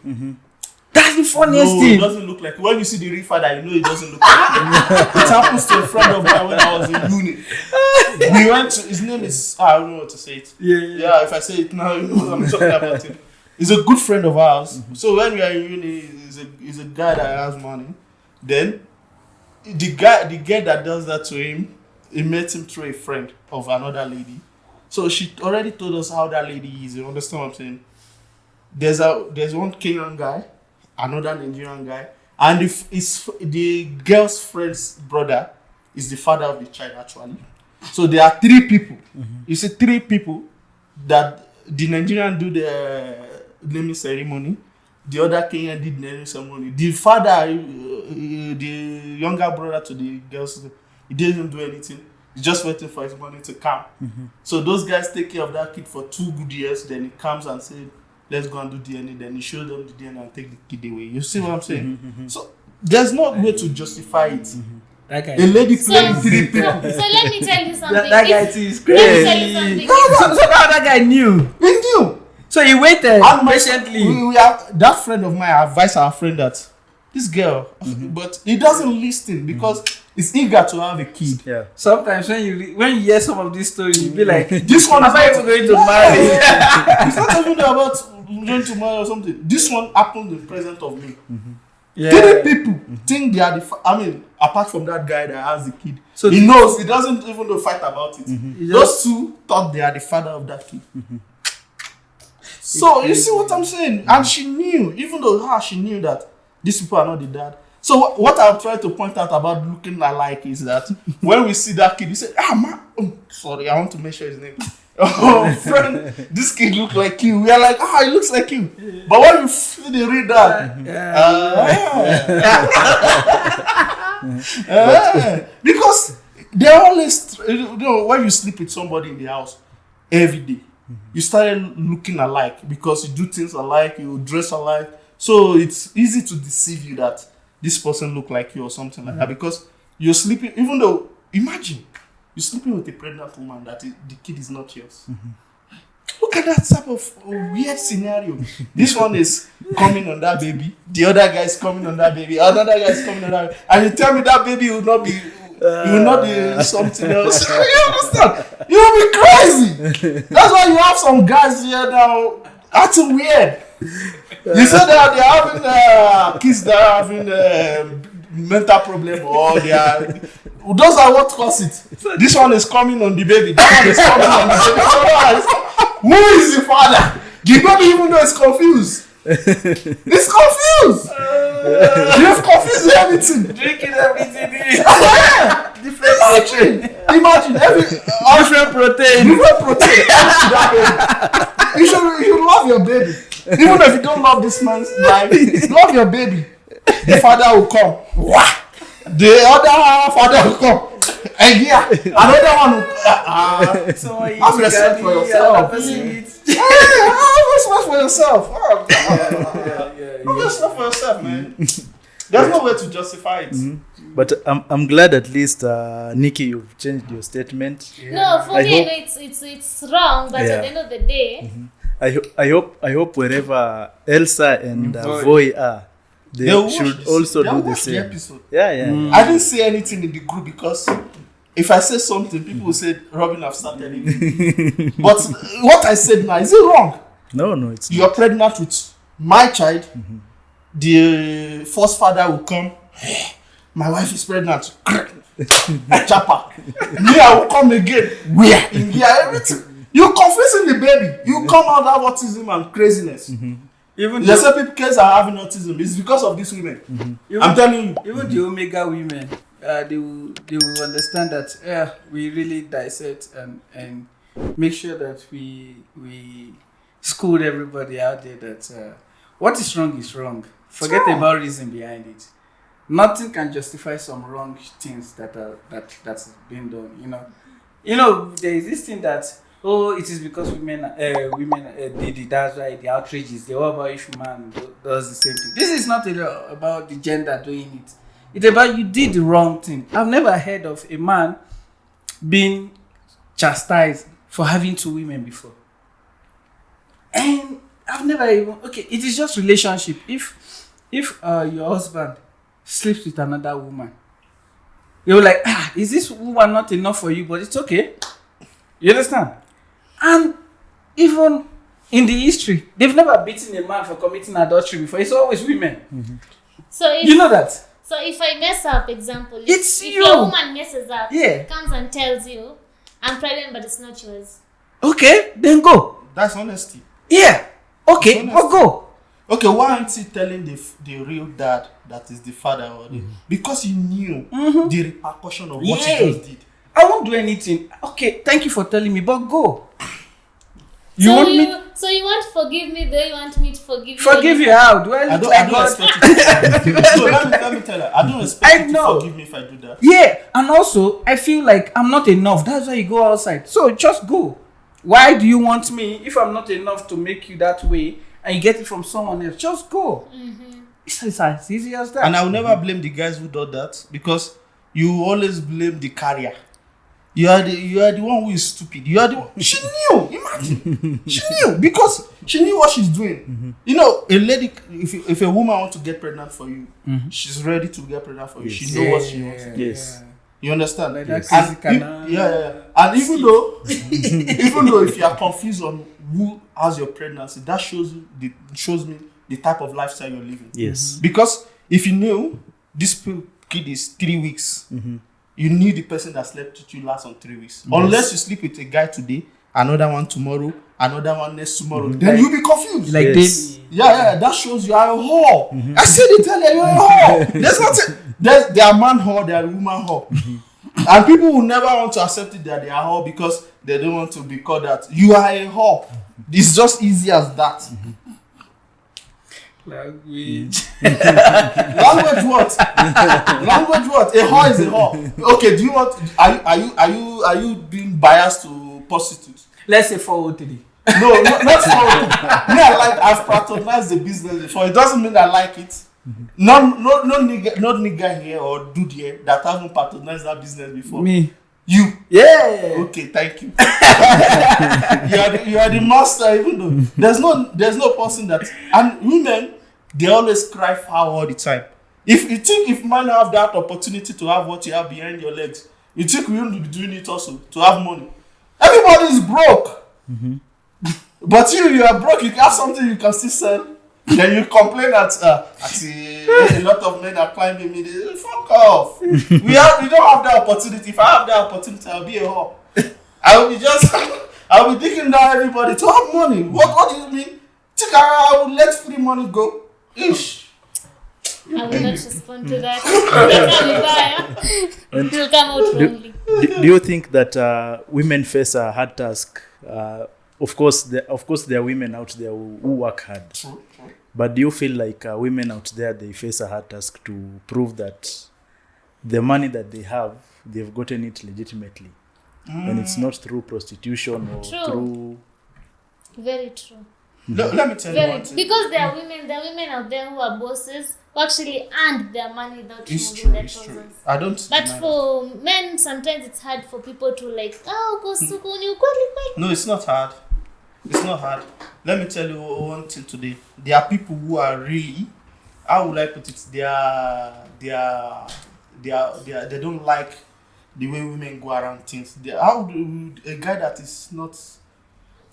That's the funniest thing. It doesn't look like. When you see the real father, you know it doesn't look like. It happens to a friend of mine when I was in uni. We went to. His name is. I don't know what to say it. Yeah. If I say it now, you know what I'm talking about. It. He's a good friend of ours. So when we are in uni, he's a guy that has money. Then the guy that does that to him, he met him through a friend of another lady. So she already told us how that lady is. You understand what I'm saying? There's one Kenyan guy, another Nigerian guy, and the girl's friend's brother is the father of the child actually. So there are 3 people. You see 3 people that the Nigerian do the naming ceremony. The other Kenyan did the naming ceremony. The father, the younger brother to the girls, he didn't do anything. He's just waiting for his money to come. So those guys take care of that kid for 2 good years. Then he comes and says, let's go and do DNA. Then he shows them the DNA and take the kid away. You see what I'm saying? So there's no way to justify it. That guy. A lady playing 3 people. So let me tell you something. That guy is crazy. Let me tell you something. So that guy knew. He knew. So he waited patiently. We have that friend of mine advised our friend that this girl, but he doesn't listen because he's eager to have a kid. Yeah. Sometimes when you hear some of these stories, you be like, this one am I even going to marry? It's not even about going to marry or something. This one happened in present of me. Yeah. 3 people think they are apart from that guy that has the kid. So he knows, he doesn't even fight about it. Those 2 thought they are the father of that kid. So you see what I'm saying? And she knew, even though she knew that these people are not the dad. So what I'm trying to point out about looking alike is that when we see that kid, you say, sorry, I want to make sure his name. Friend, this kid look like you. We are like, he looks like you. But when you see the read that, because they're always, when you sleep with somebody in the house every day, you started looking alike because you do things alike, you dress alike. So it's easy to deceive you that this person look like you or something like that because you're sleeping, even though, imagine, you're sleeping with a pregnant woman that the kid is not yours. Look at that type of weird scenario. This one is coming on that baby. The other guy is coming on that baby. Another guy is coming on that baby. And you tell me that baby will not be something else. You understand? You will be crazy. That's why you have some guys here now acting weird. You said that they're having kids that are having mental problem or they are. Those are what cause it. This one is coming on the baby. That one is coming on the baby. Who is the father? The baby, even though it's confused. It's confused. You've confused everything. Drinking everything. Different protein. Imagine different protein. You should love your baby. Even if you don't love this man's life, love your baby. The father will come. The other father will come. And another one will have respect for yourself. Have respect for yourself. Have respect for yourself, man. There's no way to justify it. But I'm glad at least, Nikki, you've changed your statement. Yeah. No, for I me, hope- it's wrong. But Yeah. at the end of the day, I hope wherever Elsa and Voi. Voi are, they They'll should watch also they'll do the watch the same. episode. Yeah. I didn't say anything in the group because if I say something, people will say Robin have started it. But what I said now, is it wrong? No, it's You're pregnant with my child. The first father will come. My wife is pregnant. Chapa. Me, I will come again. Where? In here, everything. You confusing the baby. You come out have autism and craziness. Even They say people kids are having autism. It's because of these women. even, I'm telling you. even the Omega women, they will understand that we really dissect and make sure that we school everybody out there that what is wrong. Forget about reason behind it. Nothing can justify some wrong things that's been done. You know there is this thing that it is because women did it, that's why the outrage is there. What about if man does the same thing? This is not about the gender doing it. It's about you did the wrong thing. I've never heard of a man being chastised for having 2 women before. And I've never even it is just relationship. If your husband sleeps with another woman, you're like, is this woman not enough for you? But it's okay. You understand? And even in the history, they've never beaten a man for committing adultery before. It's always women. so if You know that? So if I mess up, example, It's if you. your woman messes up, Yeah. comes and tells you, I'm pregnant, but it's not yours. Okay, then go. That's honesty. Yeah. Okay, It's but go. Okay, why aren't you telling the real dad that is the father or the because you knew the repercussion of what Yeah. he just did. I won't do anything. Okay, thank you for telling me, but go. You want me to So you want to forgive me, though you want me to forgive you? forgive you how? Do I I look don't, like I don't God? expect you to so let me tell her, I don't expect I you to know. forgive me if I do that. Yeah, and also I feel like I'm not enough. That's why you go outside. So just go. Why do you want me if I'm not enough to make you that way and you get it from someone else? Just go. It's as easy as that. And I will never blame the guys who do that because you always blame the carrier. You are the one who is stupid. You are the one. She knew. Imagine. She knew because she knew what she's doing. You know, a lady, if a woman wants to get pregnant for you, she's ready to get pregnant for you. She knows what she wants. Yes. You understand? Like that And crazy canal. yeah. And even though if you are confused on who has your pregnancy, that shows me the type of lifestyle you're living. Yes. Because if you knew this kid is 3 weeks, you knew the person that slept with you last on 3 weeks. Yes. Unless you sleep with a guy today, another one tomorrow, another one next tomorrow, then you'll be confused. Like Yes. this. Yeah, that shows you are a whore. I said it earlier, you're a whore. There's nothing. There are man whore, there are woman whore. And people will never want to accept it that they are whore because they don't want to be called that. You are a whore. It's just easy as that. Language. Language what? Language what? A whore is a whore. Okay, do you want? Are you being biased to prostitutes? Let's say 403. No, not for me. I've patronized the business before. It doesn't mean I like it. No nigga here or dude here that haven't patronized that business before. Me. You. Yeah. Okay, thank you. you are the master, even though there's no person that, and women, they always cry foul all the time. If men have that opportunity to have what you have behind your legs, you think we won't be doing it also to have money? Everybody is broke. But you are broke, you have something you can still sell. Then you complain that a lot of men are climbing me. They, fuck off. We don't have that opportunity. If I have that opportunity, I'll be a whore. I'll be digging down everybody to have money. What do you mean? Think I will let free money go? Ish. I will not respond to that. It will come out wrongly. Do you think that women face a hard task? Of course, there are women out there who work hard. True. But do you feel like women out there, they face a hard task to prove that the money that they have, they've gotten it legitimately? And it's not through prostitution or True. through... Very true. Let me tell you one thing. Because there are women out there who are bosses who actually earn their money without It's removing true, their it's true. trousers. I don't But deny for men, sometimes it's hard for people to like, oh, go suku, you quite. No, it's not hard. It's not hard. Let me tell you one thing today. There are people who are really, how would I put it? They don't like the way women go around things. A guy that is not,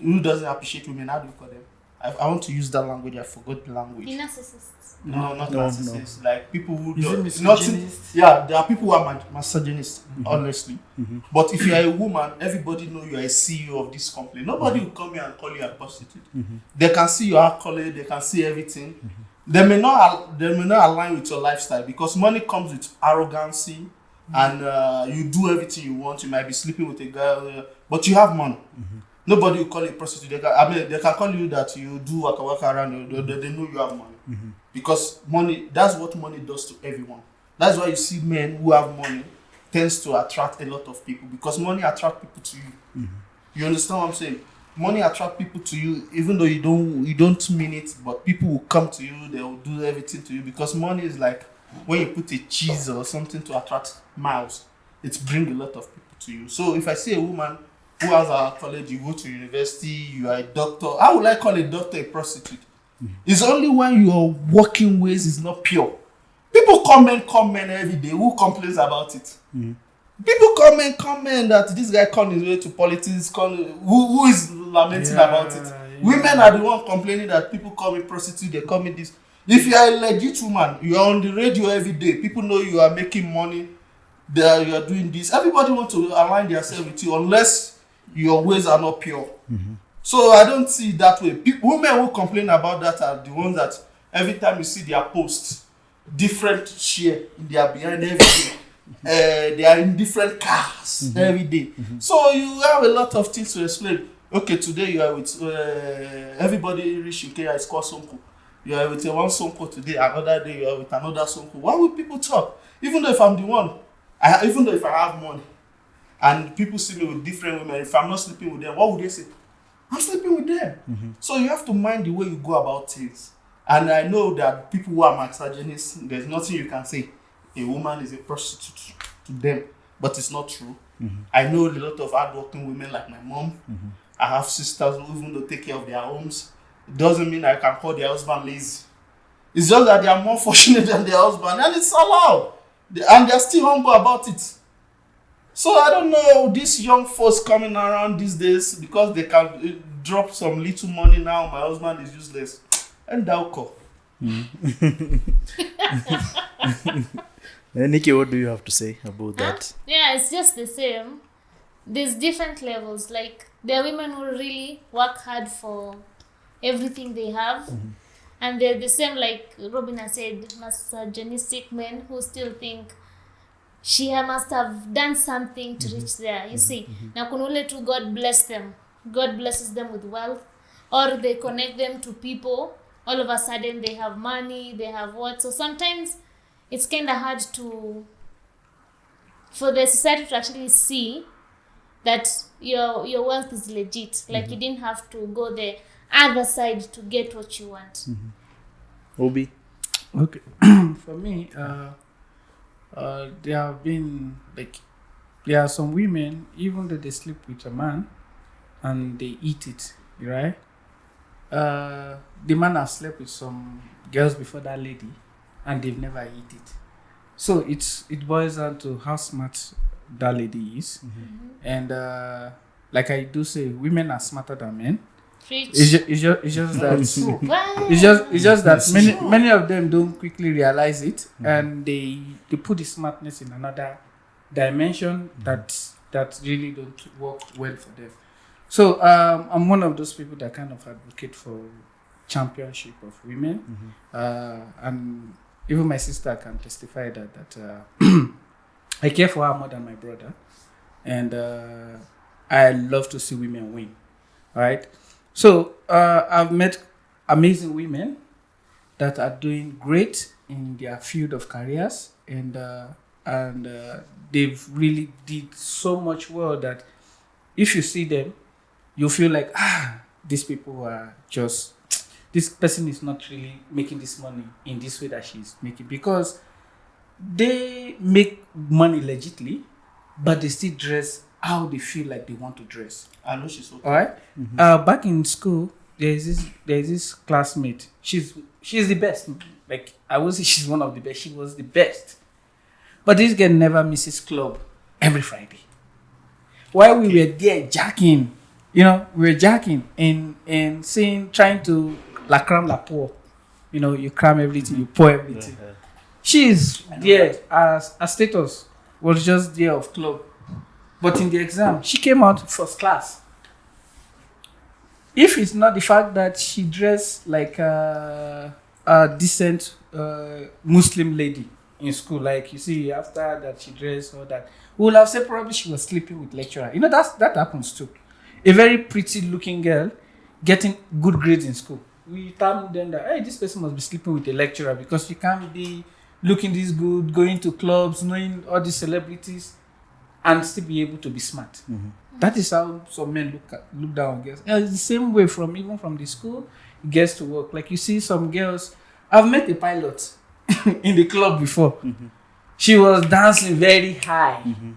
who doesn't appreciate women, how do you call them? I want to use that language. I forgot the language. Narcissists. No, not narcissists. Like people who Is it do misogynist? Yeah, there are people who are misogynists, honestly. But if you are a woman, everybody know you are a CEO of this company. Nobody will come here and call you a prostitute. They can see your accolade, they can see everything. They may not align with your lifestyle because money comes with arrogancy, and you do everything you want. You might be sleeping with a girl, but you have money. Nobody will call you a prostitute. They can call you that you do waka waka around. They know you have money. Because money, that's what money does to everyone. That's why you see men who have money tends to attract a lot of people because money attracts people to you. You understand what I'm saying? Money attracts people to you even though you don't mean it, but people will come to you, they will do everything to you because money is like when you put a cheese or something to attract miles, it brings a lot of people to you. So if I see a woman who has a college, you go to university, you are a doctor, how would I call a doctor a prostitute? It's only when your working ways is not pure. People comment every day. Who complains about it? People comment that this guy come his way to politics. Who is lamenting about it? Women are the one complaining that people call me prostitute. They call me this. If you are a legit woman, you are on the radio every day. People know you are making money. You are doing this. Everybody wants to align themselves with you unless your ways are not pure. So I don't see it that way. Women who complain about that are the ones that every time you see their posts, different share in their behind every day. They are in different cars every day. So you have a lot of things to explain. Okay, today you are with everybody rich in Kenya is called Sonko. You are with one Sonko today, another day you are with another Sonko. Why would people talk? Even though if I'm the one, even though if I have money, and people see me with different women, if I'm not sleeping with them, what would they say? I'm sleeping with them. So you have to mind the way you go about things. And I know that people who are misogynists, there's nothing you can say. A woman is a prostitute to them, but it's not true. I know a lot of hardworking women like my mom. I have sisters who even though take care of their homes. It doesn't mean I can call their husband lazy. It's just that they are more fortunate than their husband, and it's allowed. And they're still humble about it. So I don't know, these young folks coming around these days because they can drop some little money now. My husband is useless. And thou call. Nikki, what do you have to say about that? Yeah, it's just the same. There's different levels. Like there are women who really work hard for everything they have. And they're the same, like Robin said, misogynistic men who still think she must have done something to reach there. You see, now kunule tu God bless them. God blesses them with wealth, or they connect them to people. All of a sudden, they have money, they have what. So sometimes it's kind of hard for the society to actually see that your wealth is legit. Like you didn't have to go the other side to get what you want. Obi? Okay. For me, there have been there are some women, even though they sleep with a man and they eat it, right? The man has slept with some girls before that lady and they've never eat it. So it boils down to how smart that lady is. And like I do say, women are smarter than men. It's just that it's just that many of them don't quickly realize it, and they put the smartness in another dimension that really don't work well for them. So I'm one of those people that kind of advocate for championship of women, and even my sister can testify that I care for her more than my brother, and I love to see women win, right? So I've met amazing women that are doing great in their field of careers, and they've really did so much well that if you see them, you feel like these people are just this person is not really making this money in this way that she's making, because they make money legitly, but they still dress how they feel like they want to dress. I know she's okay. All right. Back in school, there's this classmate. She's the best. Like, I would say she's one of the best. She was the best. But this girl never misses club every Friday. While we were there jacking, we were jacking and saying, trying to la cram la pour. You cram everything, you pour everything. She's there as a status was just there of club. But in the exam, she came out first class. If it's not the fact that she dressed like a decent Muslim lady in school, like you see after that she dressed all that, we will have said probably she was sleeping with lecturer. That happens too. A very pretty looking girl getting good grades in school. We tell them that, hey, this person must be sleeping with a lecturer, because you can't be looking this good, going to clubs, knowing all these celebrities, and still be able to be smart. Mm-hmm. That is how some men look down on girls. It's the same way even from the school, it gets to work. Like you see some girls, I've met a pilot in the club before. Mm-hmm. She was dancing very high. Mm-hmm.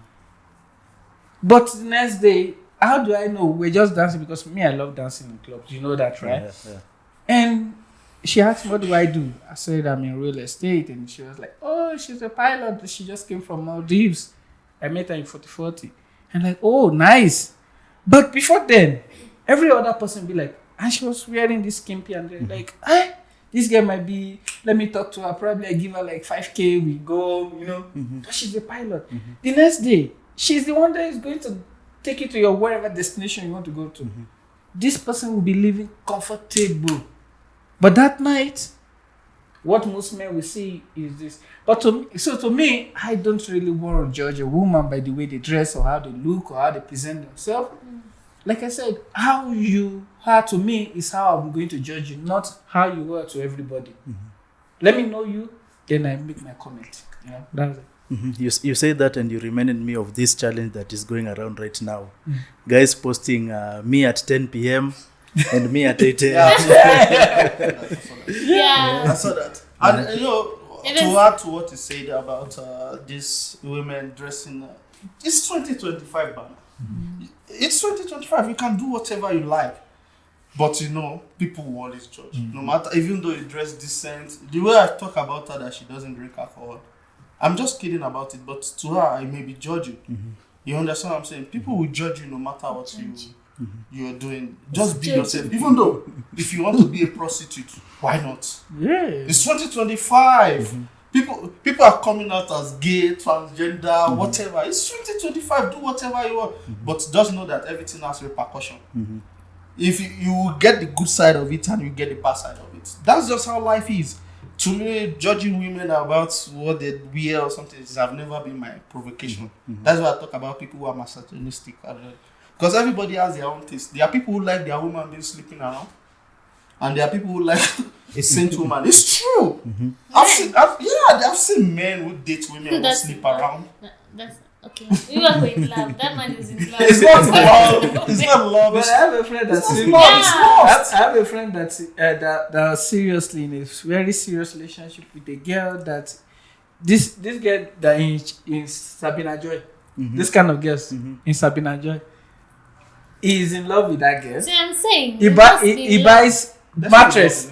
But the next day, how do I know? We're just dancing because me, I love dancing in clubs. You know that, right? Yeah. And she asked, what do I do? I said, I'm in real estate. And she was like, oh, she's a pilot. She just came from Maldives. I met her in 4040. And like, oh, nice. But before then, every other person be like, and she was wearing this skimpy, and they're like, this girl might be, let me talk to her. Probably I give her like 5K, we go, But she's a pilot. Mm-hmm. The next day, she's the one that is going to take you to your wherever destination you want to go to. Mm-hmm. This person will be living comfortable. But that night, what most men will see is this. But to me, I don't really want to judge a woman by the way they dress or how they look or how they present themselves. Like I said, how you are to me is how I'm going to judge you, not how you are to everybody. Mm-hmm. Let me know you, then I make my comment. That's it. Mm-hmm. You say that, and you reminded me of this challenge that is going around right now. Guys posting me at 10 p.m. and me at 8 a.m. Yeah. I saw that. And to add to what you said about these women dressing, it's 2025, man. Mm-hmm. It's 2025. You can do whatever you like, but people will always judge. Mm-hmm. No matter, even though you dress decent, the way I talk about her that she doesn't drink alcohol, I'm just kidding about it. But to her, I may be judging. Mm-hmm. You understand what I'm saying? People will judge you no matter what you're doing. Just be yourself. Even though if you want to be a prostitute, why not? Yeah. It's 2025. Mm-hmm. People are coming out as gay, transgender, whatever. It's 2025. Do whatever you want. Mm-hmm. But just know that everything has repercussion. Mm-hmm. If you get the good side of it and you get the bad side of it. That's just how life is. To me, judging women about what they wear or something has never been my provocation. Mm-hmm. That's why I talk about people who are misogynistic. Because everybody has their own taste. There are people who like their woman being sleeping around. And there are people who like a saint woman. It's true. Mm-hmm. I've seen men who date women who sleep around. That's okay. We were in love. That man is in love. It's not love. It's not love. But I have a friend that's I have a friend that's that seriously in a very serious relationship with a girl that this girl that in Sabina Joy. Mm-hmm. This kind of girls in Sabina Joy. He is in love with that girl. See, I'm saying he buys mattress.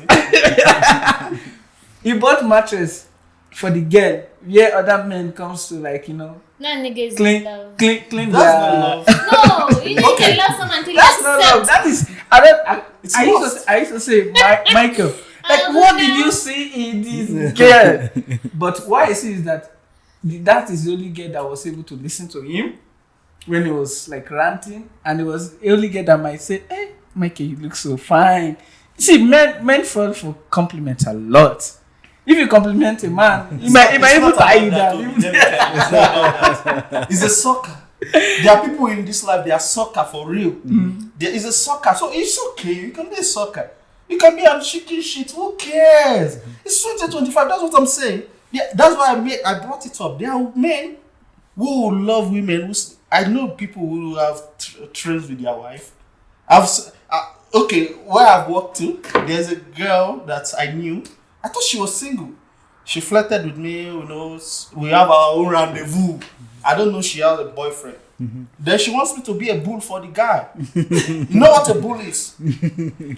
He bought mattress for the girl where other men comes to That nigga is clean in love. Clean. That's not love. No, you need to love someone until you That's not love. That is. I used to say, Michael, what did you see in this girl? But what I see is that is the only girl that was able to listen to him when he was ranting, and it was the only girl that might say, "Hey, Michael, you look so fine." See, men fall for compliments a lot. If you compliment a man, he might able to eye you down. It's a sucker. There are people in this life, they are sucker for real. Mm-hmm. There is a sucker. So it's okay. You can be a sucker. You can be a chicken shit. Who cares? Mm-hmm. It's 2025. That's what I'm saying. Yeah, that's why I brought it up. There are men who love women. I know people who have trains with their wife. okay, where I've worked to, there's a girl that I knew. I thought she was single. She flirted with me, you know, we have our own rendezvous. I don't know she has a boyfriend. Then she wants me to be a bull for the guy. You know what a bull is?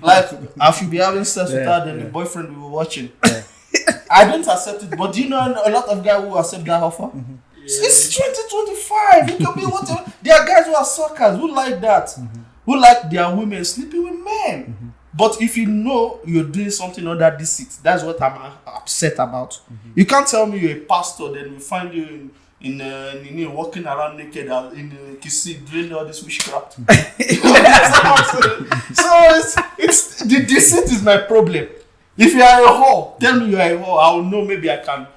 Like, I should be having sex with her, then the boyfriend we were watching. I don't accept it, but do you know a lot of guys who accept that offer? It's 2025. It can be whatever. There are guys who are suckers who like that, who like their women sleeping with men. But if you know you're doing something under deceit, that's what I'm upset about. You can't tell me you're a pastor, then we find you in walking around naked in Kisi doing all this witchcraft. So it's the deceit is my problem. If you are a whore, tell me you are a whore. I will know maybe I can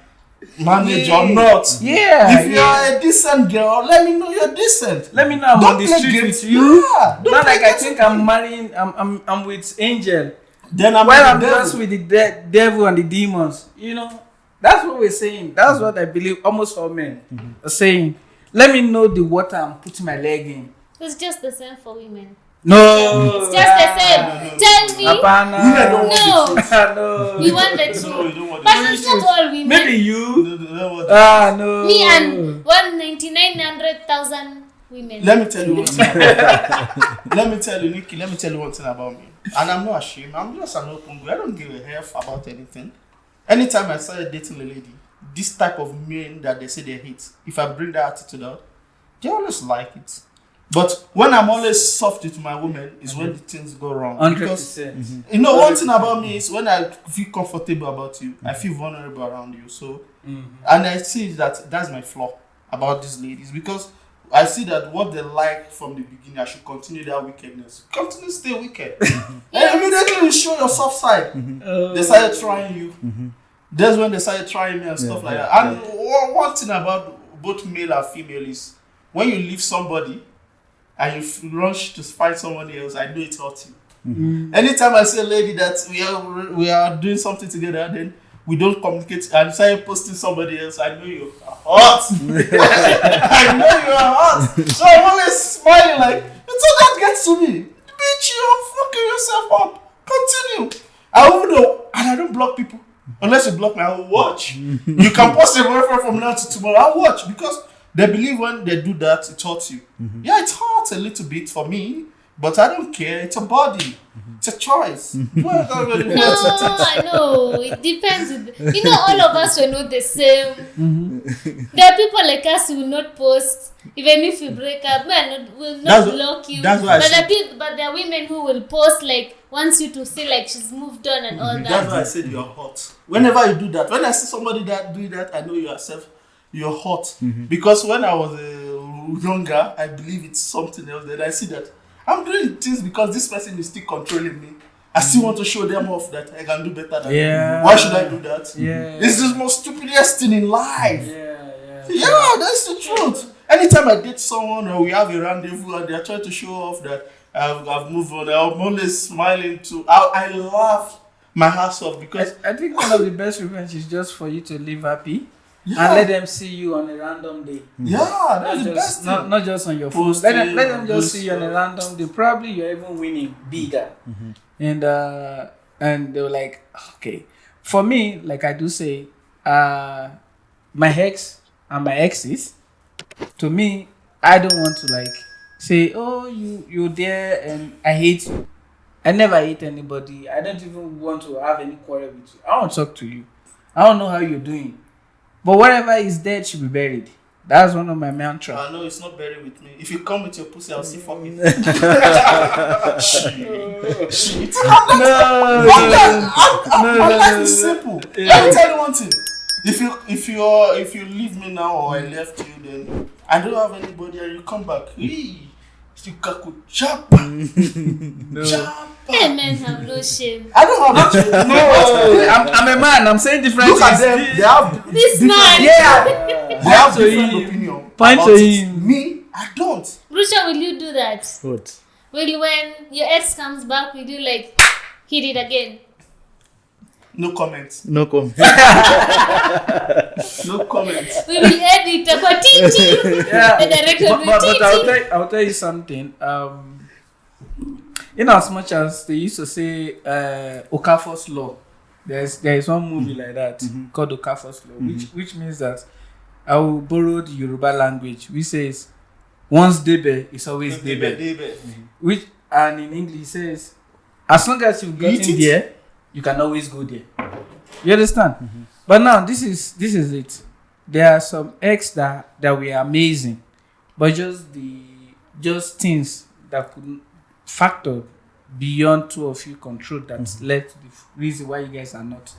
manage or not. Yeah. If you are a decent girl, let me know you're decent. Let me know I'm on the street with you. Not like I think I'm marrying. I'm with angel. Then I'm just with the devil and the demons. You know, that's what we're saying. That's what I believe almost all men are saying. Let me know the water I'm putting my leg in. It's just the same for women. No. It's just the same. Tell me. Women don't want the truth. No. We want the truth. No, you don't want the But truth. it's not all women. Maybe you. No. Me and 1,900,000 women. Let me tell you one thing. Let me tell you, Nikki. Let me tell you one thing about me. And I'm not ashamed. I'm just an open boy. I don't give a F about anything. Anytime I started dating a lady, this type of men that they say they hate, if I bring that attitude out, they always like it. But when I'm always soft with my women is when the things go wrong. 100%. Because, you know, one thing about me is when I feel comfortable about you, I feel vulnerable around you. So, and I see that that's my flaw about these ladies. Because I see that what they like from the beginning, I should continue that wickedness. Continue to stay wicked. And immediately you show your soft side. They started trying you. That's when they started trying me and stuff like that. And one thing about both male and female is when you leave somebody and you rush to find somebody else, I know it hurts you. Anytime I see a lady that we are doing something together, then we don't communicate and start posting somebody else, I know you're hot. I know you're hot. So I'm always smiling like, it's all that gets to me. Bitch, you're fucking yourself up. Continue. I won't know. And I don't block people. Unless you block me, I will watch. You can post a boyfriend from now to tomorrow. I'll watch because they believe when they do that, it hurts you. Yeah, it hurts a little bit for me, but I don't care. It's a body. It's a choice. No, I know. It depends. You know, all of us are not the same. There are people like us who will not post. Even if you break up, will not block you. That's why but there are women who will post, like, wants you to see like she's moved on and all that. That's why I said you're hot. Whenever you do that, when I see somebody that do that, I know you're hot. Because when I was younger, I believe it's something else. Then I see that I'm doing things because this person is still controlling me. I still want to show them off that I can do better than them. Why should I do that? Yeah. It's the most stupidest thing in life. Yeah, that's the truth. Anytime I date someone or we have a rendezvous and they're trying to show off that I've moved on, I'm always smiling too. I laugh my ass off because I think one of the best revenge is just for you to live happy and let them see you on a random day. Yeah, that's the best thing. Not just on your phone. Let them just see you on a random day. Probably you're even winning bigger. And they were like, okay. For me, like I do say, my ex and my exes, to me, I don't want to like say, oh, you're there and I hate you. I never hate anybody. I don't even want to have any quarrel with you. I want to talk to you. I don't know how you're doing. But whatever is dead should be buried. That's one of my mantras. I know it's not buried with me. If you come with your pussy, I'll see fucking. Shit. My life is simple. Let me tell you one thing. If you leave me now or I left you, then I don't have anybody and you come back. You could chop. Hey, men have no shame. I don't have shame. No, I'm a man. I'm saying different Look at things. them. They have This man. they have different opinion. Point about to it. him. Me, I don't. Brucho, will you do that? What? Will when your ex comes back, will you like hit it again? No comments. No comment. No comments. We will edit about TT. Yeah. The director will But TT. I'll tell you something. In as much as they used to say Okafor's law, there is one movie like that called Okafor's law, which means that I will borrow the Yoruba language, which says once debe is always debe. Which and in English says as long as you've gotten there, you can always go there. You understand? But now this is it. There are some eggs that were amazing, but just things that could factor beyond two of you control that led to the reason why you guys are not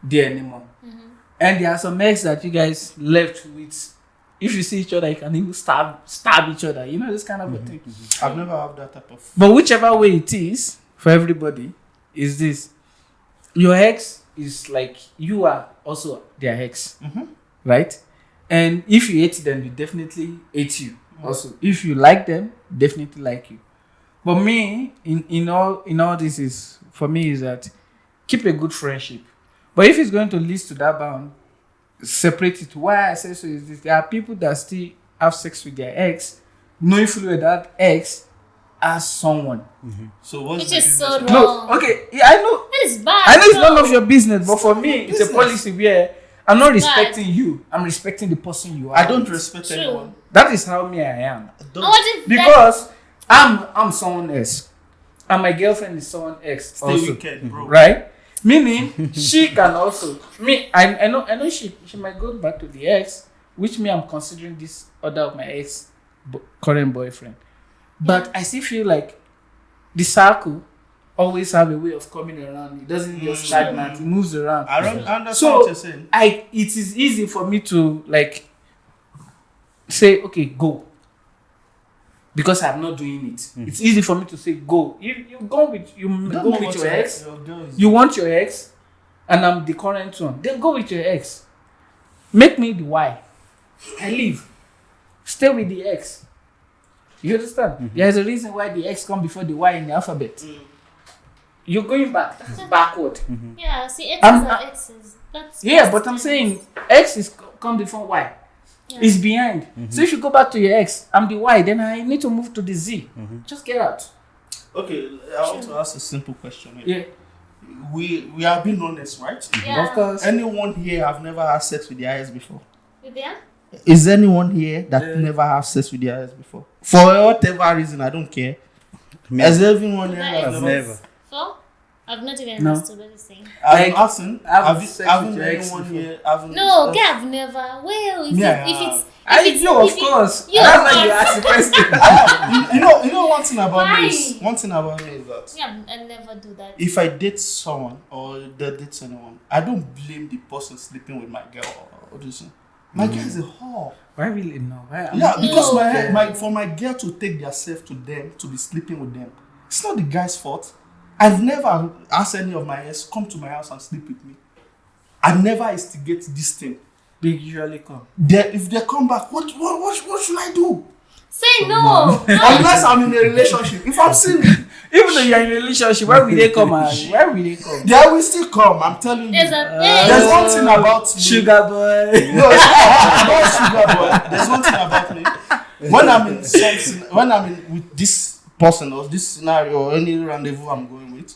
there anymore. And there are some eggs that you guys left with. If you see each other, you can even stab each other. You know, this kind of a thing. I've never had that type of. But whichever way it is for everybody, is this: your ex is like you are also their ex, right? And if you hate them, they definitely hate you. Also, if you like them, definitely like you. But me, in all this is for me is that keep a good friendship. But if it's going to lead to that bound, separate it. Why I say so is this: there are people that still have sex with their ex, knowing fully well that ex as someone. So what's which is so wrong. No, okay, yeah, I know. It's bad. I know it's none of your business, but for me, it's a policy where I'm not It's respecting bad. you. I'm respecting the person you are. I don't respect anyone. That is how me I am. I don't. And what if Because I'm someone else, and my girlfriend is someone else Stay also, wicked, bro. right? Meaning she can also me. I know she might go back to the ex, which me I'm considering this other of my ex current boyfriend, but I still feel like the circle always have a way of coming around. It doesn't just stagnant. It moves around. I understand So what you're saying. it is easy for me to like say, okay, go. Because I'm not doing it. It's easy for me to say go. You go with your ex. You want your ex, and I'm the current one. Then go with your ex. Make me the Y. I leave. Stay with the X. You understand? There's a reason why the X come before the Y in the alphabet. You're going back. That's backward. Yeah, see, X's are X's. That's But I'm saying X is come before Y. Yeah. It's behind. So if you go back to your X, I'm the Y, then I need to move to the Z. Just get out. Okay, I want to ask a simple question here. Yeah. We are being honest, right? Yeah. Of course. Anyone here have never had sex with their eyes before? Yeah? Is anyone here that never have sex with their eyes before? For whatever reason, I don't care. Has everyone here I've never. For? I've not even No. asked what he's saying. I'm asking, I've sex with haven't your ex anyone before. here haven't No, okay, I've never. Well, if it's You, of course. You, That's of why you course. ask the question. you know one thing about Why? me is that Yeah, I never do that. if I date someone or they date anyone, I don't blame the person sleeping with my girl or this thing. My girl is a whore. Why really no? Why? Yeah, because No. for my girl to take themselves to them to be sleeping with them, it's not the guy's fault. I've never asked any of my ex come to my house and sleep with me. I never instigate this thing. They usually come. If they come back, what should I do? Say no. Unless I'm in a relationship. If I'm single, Even though you're in a relationship, why will they come? Why will they come? they will still come. I'm telling you. There's one thing about me. Sugar boy. No, it's not about sugar boy. There's one thing about me. When I'm in something, when I'm in with this person or this scenario or any rendezvous I'm going with,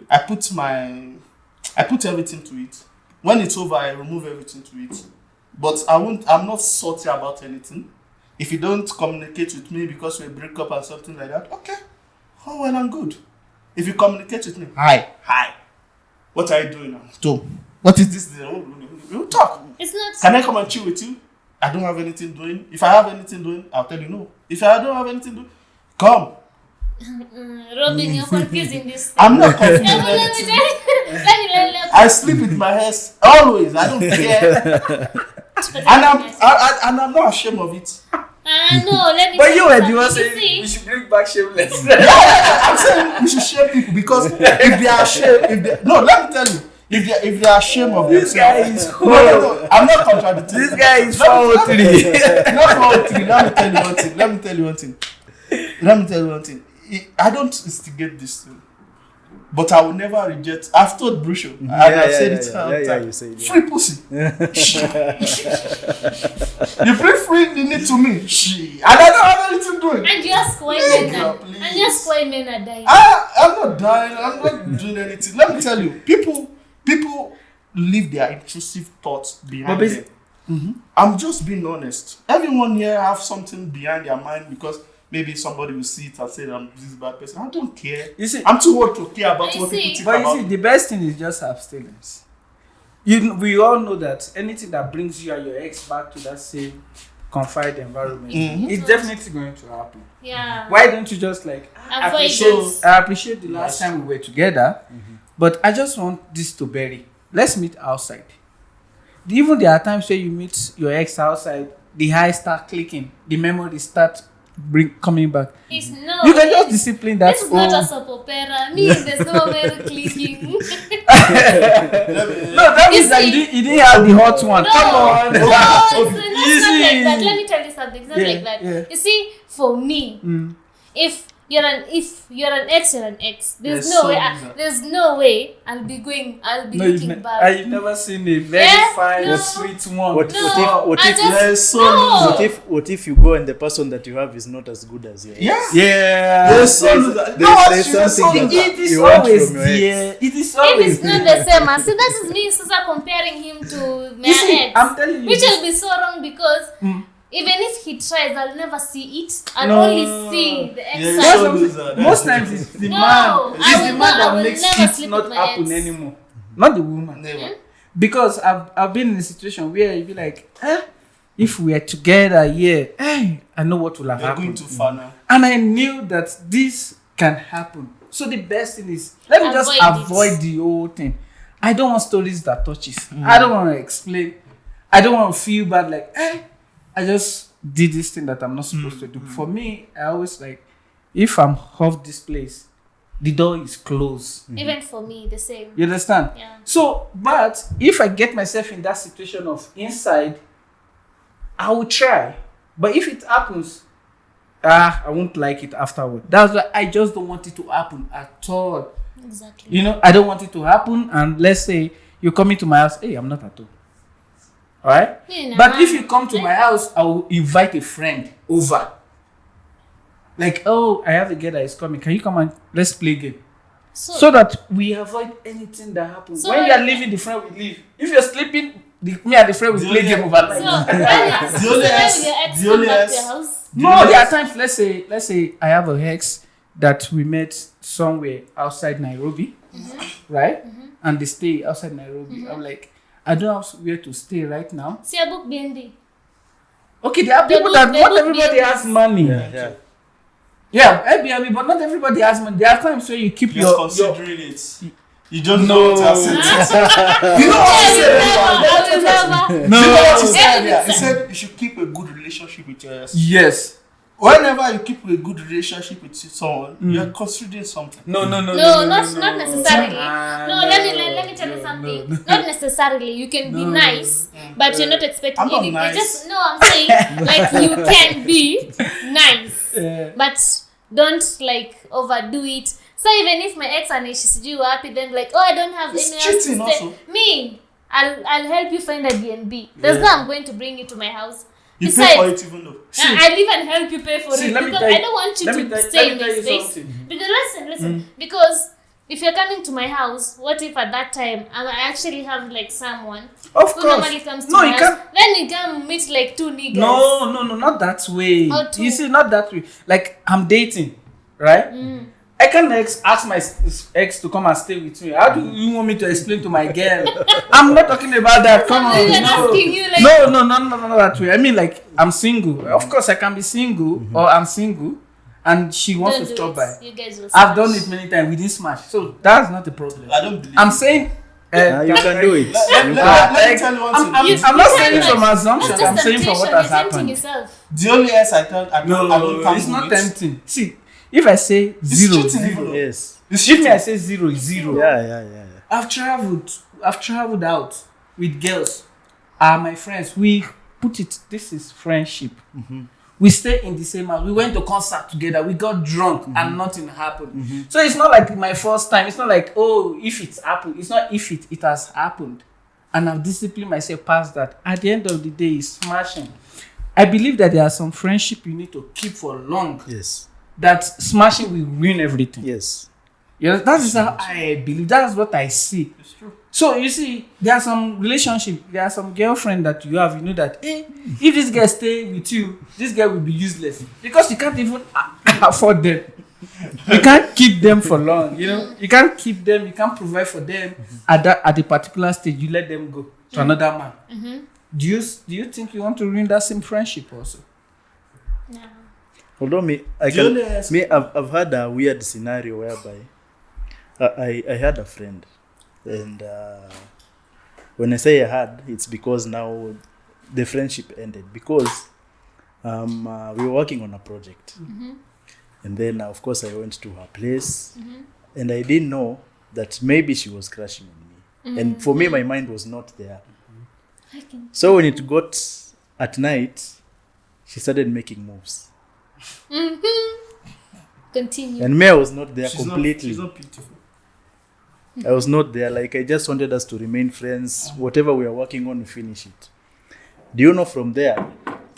I put everything to it. When it's over, I remove everything to it. But I'm not salty about anything. If you don't communicate with me because we break up or something like that, okay. Oh, well and good. If you communicate with me, hi. What are you doing now? So, what is this? We'll talk. It's not. Can I come and chill with you? I don't have anything doing. If I have anything doing, I'll tell you no. If I don't have anything doing, come. Robin, you're confusing this. I'm not confused. No, let me tell you. I sleep with my hair always. I don't care. And I'm not ashamed of it. No, let me But tell you were the something. one You saying see, we should bring back shameless. I'm saying we should shame people because if they are ashamed, let me tell you, if they are ashamed of This guy is themselves, no, I'm not contradicting. This guy is 403. Not 403. Let me tell you one thing. I don't instigate this thing. But I will never reject. I've told Brucho. And I've said it all the time. You say it, Free pussy. You bring free need to me. And I don't have anything to do it. And you ask why men are dying. I'm not dying. I'm not doing anything. Let me tell you, people leave their intrusive thoughts behind them. Mm-hmm. I'm just being honest. Everyone here have something behind their mind because maybe somebody will see it and say I'm this bad person. I don't care. You see, I'm too old to care about what people think about. But you see, the best thing is just abstinence. We all know that anything that brings you and your ex back to that same confined environment, it's definitely going to happen. Yeah. Why don't you just like I appreciate the last time we were together, but I just want this to bury. Let's meet outside. Even there are times where you meet your ex outside, the eyes start clicking, the memories start coming back. You can just discipline that. This is not a soap opera. There's no memory clicking. No, that means that you didn't have the hot one. No, come on. No, it's not like that. Let me tell you something. It's not like that. Yeah. You see, for me, if you're an ex, you're an ex. There's no way I'll be looking back. I've never seen a very fine, sweet one. What if you go and the person that you have is not as good as you? Yeah. There's something that you want from your ex. It is always. If it's not the same, and see that is me, Susa, comparing him to my ex. I'm telling you, which will be so wrong because. Even if he tries, I'll never see it. I'll only see the ex side. Most times it's the man. It's the man that makes it not happen anymore. Not the woman. Never. Because I've been in a situation where you'd be like, if we are together, I know what will have happened. Going too far now. And I knew that this can happen. So the best thing is, let me just avoid the whole thing. I don't want stories that touches. I don't want to explain. I don't want to feel bad like, I just did this thing that I'm not supposed to do. For me, I always like, if I'm off this place, the door is closed. Even for me, the same. You understand? Yeah. So, but if I get myself in that situation of inside, I will try. But if it happens, I won't like it afterward. That's why I just don't want it to happen at all. Exactly. I don't want it to happen. And let's say you're coming to my house. Hey, I'm not at home. Alright? But if you come to my house, I will invite a friend over. Like, I have a girl that is coming. Can you come and let's play game? So that we avoid anything that happens. When you are leaving, the friend will leave. If you're sleeping, me and the friend will play game overnight. No, there are times, let's say I have a ex that we met somewhere outside Nairobi, right? And they stay outside Nairobi. I'm like, I don't have where to stay right now. See, I book BNB. Okay, there are people that not everybody has money. Yeah, Airbnb, but not everybody has money. There are times where you keep your considering it. You don't know what to say. You know what he said? No, what he said? He said you should keep a good relationship with your ex. Yes. Whenever you keep a good relationship with someone, you're considering something. No, not necessarily. Let me tell you something. Not necessarily. You can be nice, but you're not expecting anything. Nice. I'm saying like you can be nice, but don't like overdo it. So even if my ex and she's happy, then like, I don't have any else to stay. Also. Me, I'll help you find a BNB. There's no I'm going to bring you to my house. You pay for it even though. I'll even help you pay for it because I don't want you to stay in my space. Because listen. Because if you're coming to my house, what if at that time I actually have like someone who normally comes to my house? Then you can meet like two niggas. No, not that way. You see, not that way. Like I'm dating, right? I can't ask my ex to come and stay with me. How do you want me to explain to my girl? I'm not talking about that. Come on. No, not that way. I mean, like, I'm single. Of course, I can be single or I'm single and she wants to stop by. You guys will I've done it many times. We didn't smash. So that's not a problem. I don't believe I'm saying... you can do it. Let me tell you one thing. I'm not saying from assumption. I'm saying from what has happened. The only yes I don't it's not tempting. See, if I say zero, yes. If me I say zero is zero. Yeah. I've traveled out with girls. My friends. We put it. This is friendship. We stay in the same house. We went to concert together. We got drunk and nothing happened. So it's not like my first time. It's not like, oh, if it's happened. It's not if it has happened. And I've disciplined myself past that. At the end of the day, it's smashing. I believe that there are some friendship you need to keep for long. Yes. That smashing will ruin everything. Yes. Yeah, that is how I believe. That's what I see. It's true. So you see, there are some relationship, there are some girlfriend that you have, you know that, if this girl stay with you, this girl will be useless because you can't even afford them. You can't keep them for long, you know. You can't keep them, you can't provide for them at a particular stage. You let them go to another man. Do you think you want to ruin that same friendship also? No. Although I've had a weird scenario whereby I had a friend, and when I say I had, it's because now the friendship ended because we were working on a project, and then of course I went to her place, and I didn't know that maybe she was crashing on me, and for me my mind was not there. So when it got at night, she started making moves. Continue. And me, I was not there completely. She's not beautiful. I was not there. Like, I just wanted us to remain friends. Whatever we are working on, we finish it. Do you know from there,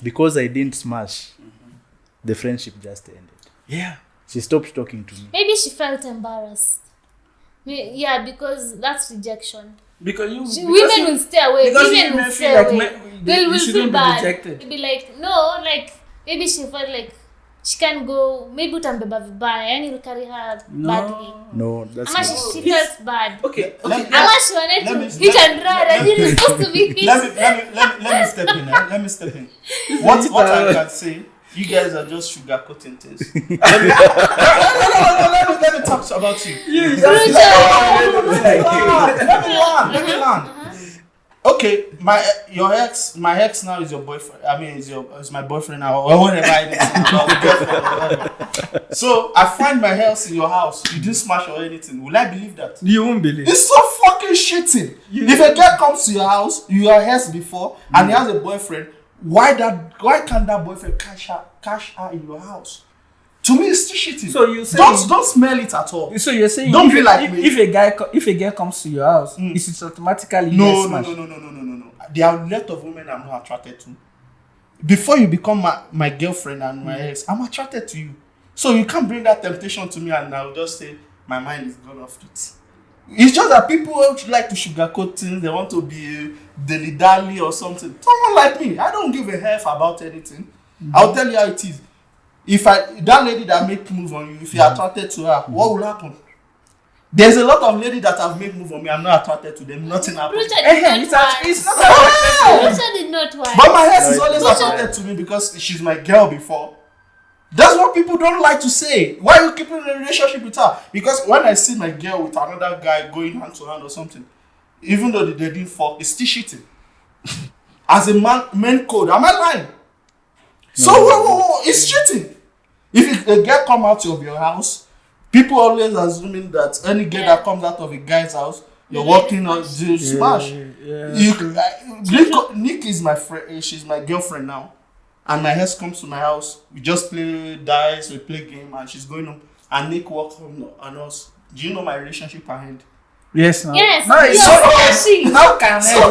because I didn't smash, the friendship just ended. Yeah. She stopped talking to me. Maybe she felt embarrassed. Yeah, because that's rejection. Because Women will stay away. Because Women will stay away. They will feel bad. They'll be like, no, like, maybe she felt like she can go, maybe utambeba vibaya, yani will carry her badly. No, that's Ama not. she felt bad. Okay. Ama she wanted to hit and run, and you're supposed to be hit. Let me step in. Let me step in. What I can say, you guys are just sugarcoating things. Let me talk about you. Let me learn. Okay, my ex now is your boyfriend. I mean, is my boyfriend now, or whatever it is. So I find my house in your house. You didn't smash or anything. Will I believe that? You won't believe. It's so fucking shitty. If a girl comes to your house, you are hers before, and he has a boyfriend. Why can't that boyfriend cash her in your house? To me, it's still shitty. So you say don't smell it at all. So you're saying don't be like me. If a girl comes to your house, it's automatically no. There are a lot of women I'm not attracted to. Before you become my girlfriend and my ex, I'm attracted to you. So you can't bring that temptation to me and I'll just say my mind is gone off it. It's just that people like to sugarcoat things. They want to be dilly-dally or something. Someone like me, I don't give a F about anything. I'll tell you how it is. If that lady that make move on you, if you're attracted to her, what will happen? There's a lot of ladies that have made move on me. I'm not attracted to them. Nothing happens. It's not Brucho did not want. But my ex is always attracted to me because she's my girl before. That's what people don't like to say. Why are you keeping a relationship with her? Because when I see my girl with another guy going hand to hand or something, even though they didn't fuck, it's still cheating. As a man code, am I lying? So it's cheating. If a girl come out of your house, people always assuming that any girl that comes out of a guy's house, you're walking on smash. Nick is my friend. She's my girlfriend now, and my ex comes to my house. We just play dice, we play game, and she's going home. And Nick walks home on us. Do you know my relationship ahead? Yes, no. Yes. No, it's so how can it? So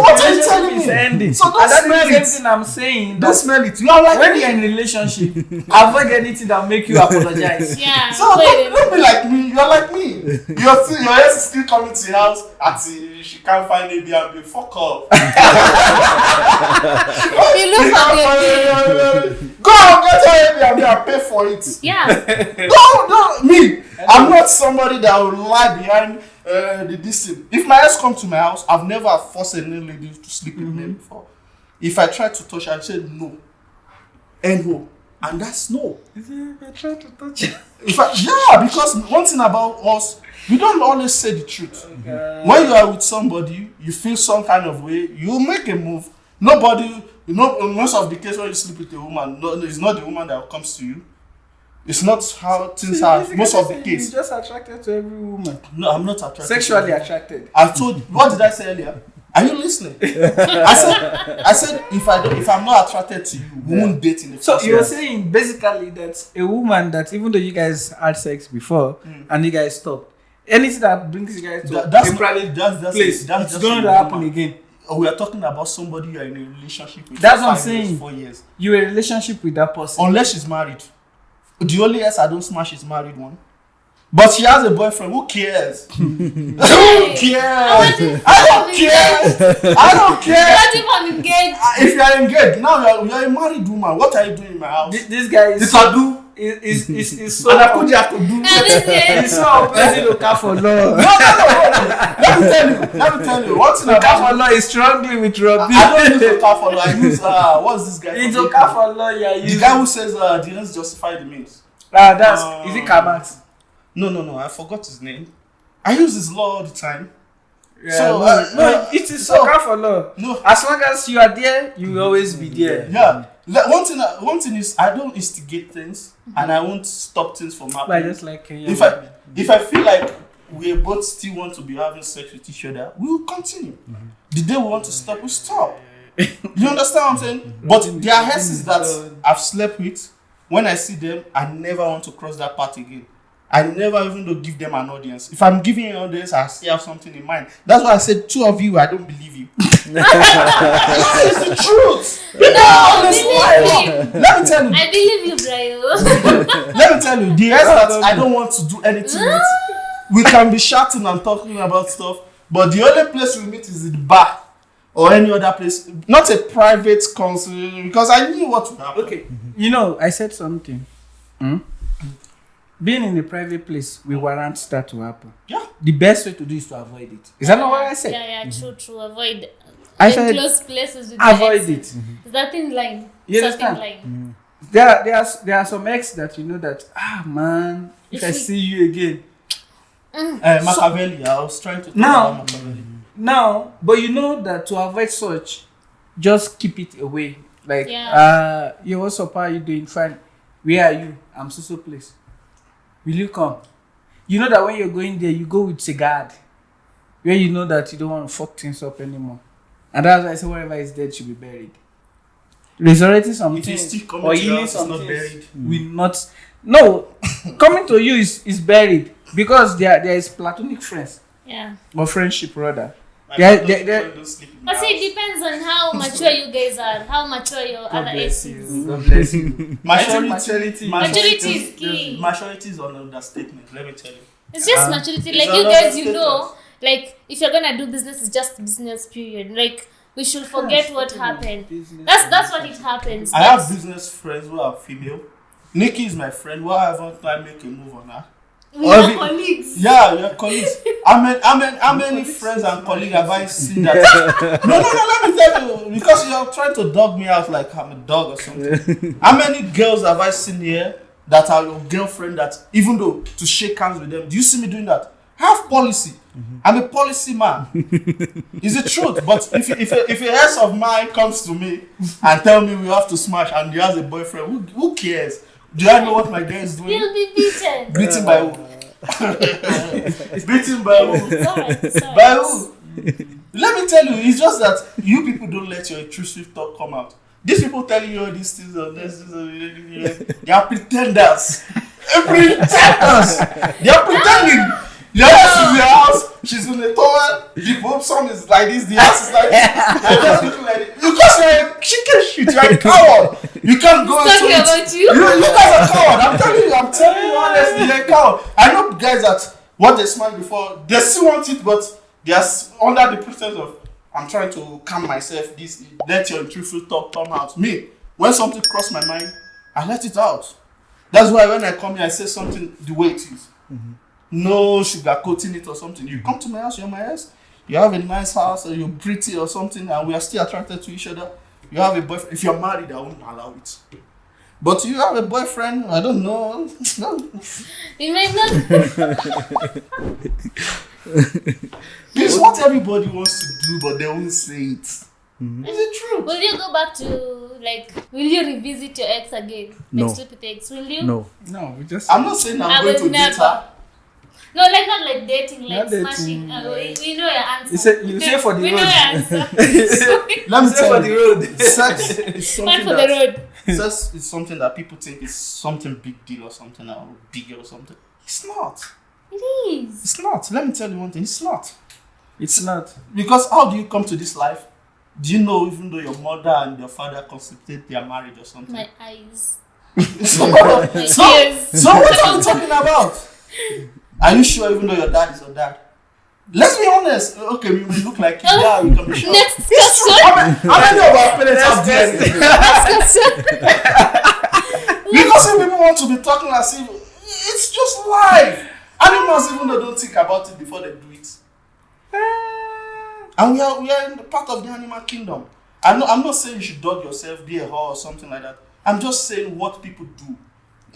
what are you telling me? Ending. So don't that's smell the it. same thing I'm saying. Don't smell it. You are like when you're in a relationship, avoid anything that make you apologize. Yeah. So don't be like me. You're like me. Your ex is still coming to your house and she can't find a B&B. Fuck off. You look for the Go and get her a B&B and pay for it. Yeah. No, me. I'm not somebody that will lie behind this thing. If my ex come to my house, I've never forced any lady to sleep with me before. If I try to touch her, I say no. No. And that's no. I try to touch you. Because one thing about us, we don't always say the truth. When you are with somebody, you feel some kind of way, you make a move. Nobody, in most of the cases when you sleep with a woman, no, it's not the woman that comes to you. It's not how things are most of the case. You're just attracted to every woman. No, I'm not attracted. Sexually attracted. I told. What did I say earlier? Are you listening? I said if I'm not attracted to you, we won't date in the So first you're place. saying basically that a woman that even though you guys had sex before and you guys stopped, anything that brings you guys to That's a private that's place, that's it's just going a to happen woman. again. We are talking about somebody you are in a relationship with. That's for what I'm 5 years, saying. 4 years. You're in a relationship with that person. Unless she's married. The only yes I don't smash is married one. But she has a boyfriend. Who cares? Who cares? I don't care. I don't care. Not even engaged. If you are engaged, now you are a married woman. What are you doing in my house? This guy is This I do. is so And I could have to do. he's so busy to care for law. No. Let me tell you. One thing To care about for law is struggling with Robbie. I don't use Okafor. I use what's this guy? It's called? okay for law. Yeah, The guy who says the ends justify the means. That's is it Kamax? No. I forgot his name. I use his law all the time. Yeah, So, no, it is so- okay for law. No. As long as you are there, you will always be there. Yeah. One thing is I don't instigate things and I won't stop things from But happening. just like If I feel like we both still want to be having sex with each other, we will continue. The day we want to stop, we stop. You understand what I'm saying? But there are exes that I've slept with. When I see them, I never want to cross that path again. I never even do give them an audience. If I'm giving you an audience, I still have something in mind. That's why I said 2 of you, I don't believe you. It's the truth. No, believe me. Let me tell you. I believe you, Brian. Let me tell you. The ex that I don't want to do anything with. We can be chatting and talking about stuff, but the only place we meet is in the bar or any other place. Not a private council because I knew what would happen. Okay, you know, I said something. Being in a private place will warrant that to happen. Yeah. The best way to do is to avoid it. Is that not what I said? Yeah, true. Avoid I said close places with avoid the exes. it. Is that in line? You Something understand? line. There are some ex that you know that man, if I If we- see you again. Machiavelli. I was trying to talk Now- about Machiavelli. No, but you know that to avoid such, just keep it away. Like, yo, what's up? How are you doing? Fine. Where are you? I'm so place. Will you come? You know that when you're going there, you go with a guard. Where you know that you don't want to fuck things up anymore. And that's why I say whatever is dead should be buried. Resurrecting something If you still come or to your healing house, it's not something buried. will not. No, coming to you is buried because there is platonic friends Yeah. or friendship rather. My There- brother there- there- don't sleep in my But see, house. it depends on how mature you guys are, how mature your other exes. God bless you. Maturity, Maturity. Maturity is key. Maturity is an understatement. Let me tell you. It's just maturity. Like it's you not guys, you status. know, like if you're gonna do business, it's just business. Period. Like we should forget what happened. That's what it happens. I have business friends who are female. Nikki is my friend. Why haven't I make a move on her? We are colleagues. Yeah, your colleagues. How many friends and colleagues have I seen that? No, let me tell you. Because you're trying to dog me out like I'm a dog or something. How many girls have I seen here that are your girlfriend that even though to shake hands with them, do you see me doing that? I have policy. I'm a policy man. It's the truth. But if a ex of mine comes to me and tell me we have to smash and he has a boyfriend, who cares? Do I know what my guy is doing? You'll be beaten. Beaten by who? Beaten by who? Sorry. By who? Let me tell you, it's just that you people don't let your intrusive talk come out. These people telling you all these things, they are pretenders. They are pretending. Your house is your house. She's in the towel. The Bob song is like this. The house is like this. And just looking like it. Because you're a chicken shit. You're a coward. You can't go into Talking it. about you. You guys are coward. I'm telling you honestly, you're a coward. I know guys that what they smiled before, they still want it, but they are under the pretense of I'm trying to calm myself. This let your truthful talk come out. Me, when something crossed my mind, I let it out. That's why when I come here, I say something the way it is. No sugarcoating it or something. You come to my house, you're my ex. You have a nice house, or you're pretty or something, and we are still attracted to each other. You have a boyfriend. If you're married, I won't allow it. But you have a boyfriend, I don't know. You might not. It's what everybody wants to do, but they won't say it. Is it true? Will you go back to will you revisit your ex again? No. Like sleep with ex? Will you? No. No, we just. I'm not saying I I'm going will to date never. her. No, like not like dating, like Not dating, smashing. like- We know your answer. You say for the we road. know your answer. Let me Say tell for the you, road. sex is One something for the that road. sex is something that people think is something big deal or something or bigger or something. It's not. It is. It's not. Let me tell you one thing. It's not. It's not. Because how do you come to this life? Do you know even though your mother and your father consummated their marriage or something? My eyes. so, My so, ears. so what are you talking about? Are you sure even though your dad is your dad? Let's be honest. Okay, we look like kids. Yeah, we can be sure. Next It's true. question. How many of our parents have DNA? Next question. Because if people want to be talking as if it's just life. Animals even though don't think about it before they do it. And we are in the part of the animal kingdom. I'm not saying you should dog yourself, be a whore or something like that. I'm just saying what people do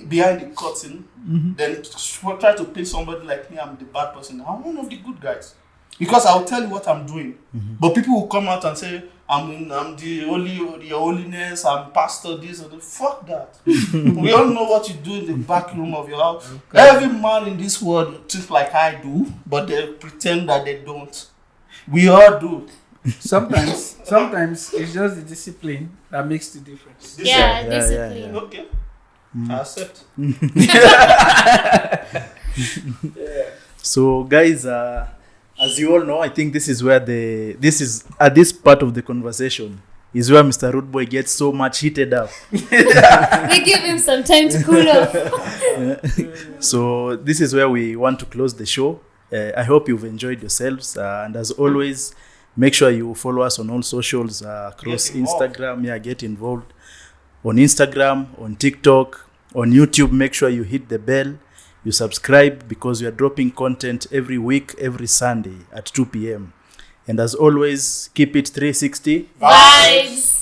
behind the curtain. Then try to play somebody like me. I'm the bad person. I'm one of the good guys because I'll tell you what I'm doing. But people will come out and say I'm the your holiness. I'm pastor. This or that. Fuck that. We all know what you do in the back room of your house. Okay. Every man in this world thinks like I do, but they pretend that they don't. We all do. Sometimes it's just the discipline that makes the difference. Discipline. Okay. I accept. So guys, as you all know, I think this is where this part of the conversation is where Mr. Rude Boy gets so much heated up. We give him some time to cool off. So this is where we want to close the show. I hope you've enjoyed yourselves, and as always, make sure you follow us on all socials across Instagram. Get involved on Instagram, on TikTok, on YouTube. Make sure you hit the bell, you subscribe, because we are dropping content every week, every Sunday at 2 p.m. And as always, keep it 360. Vibes.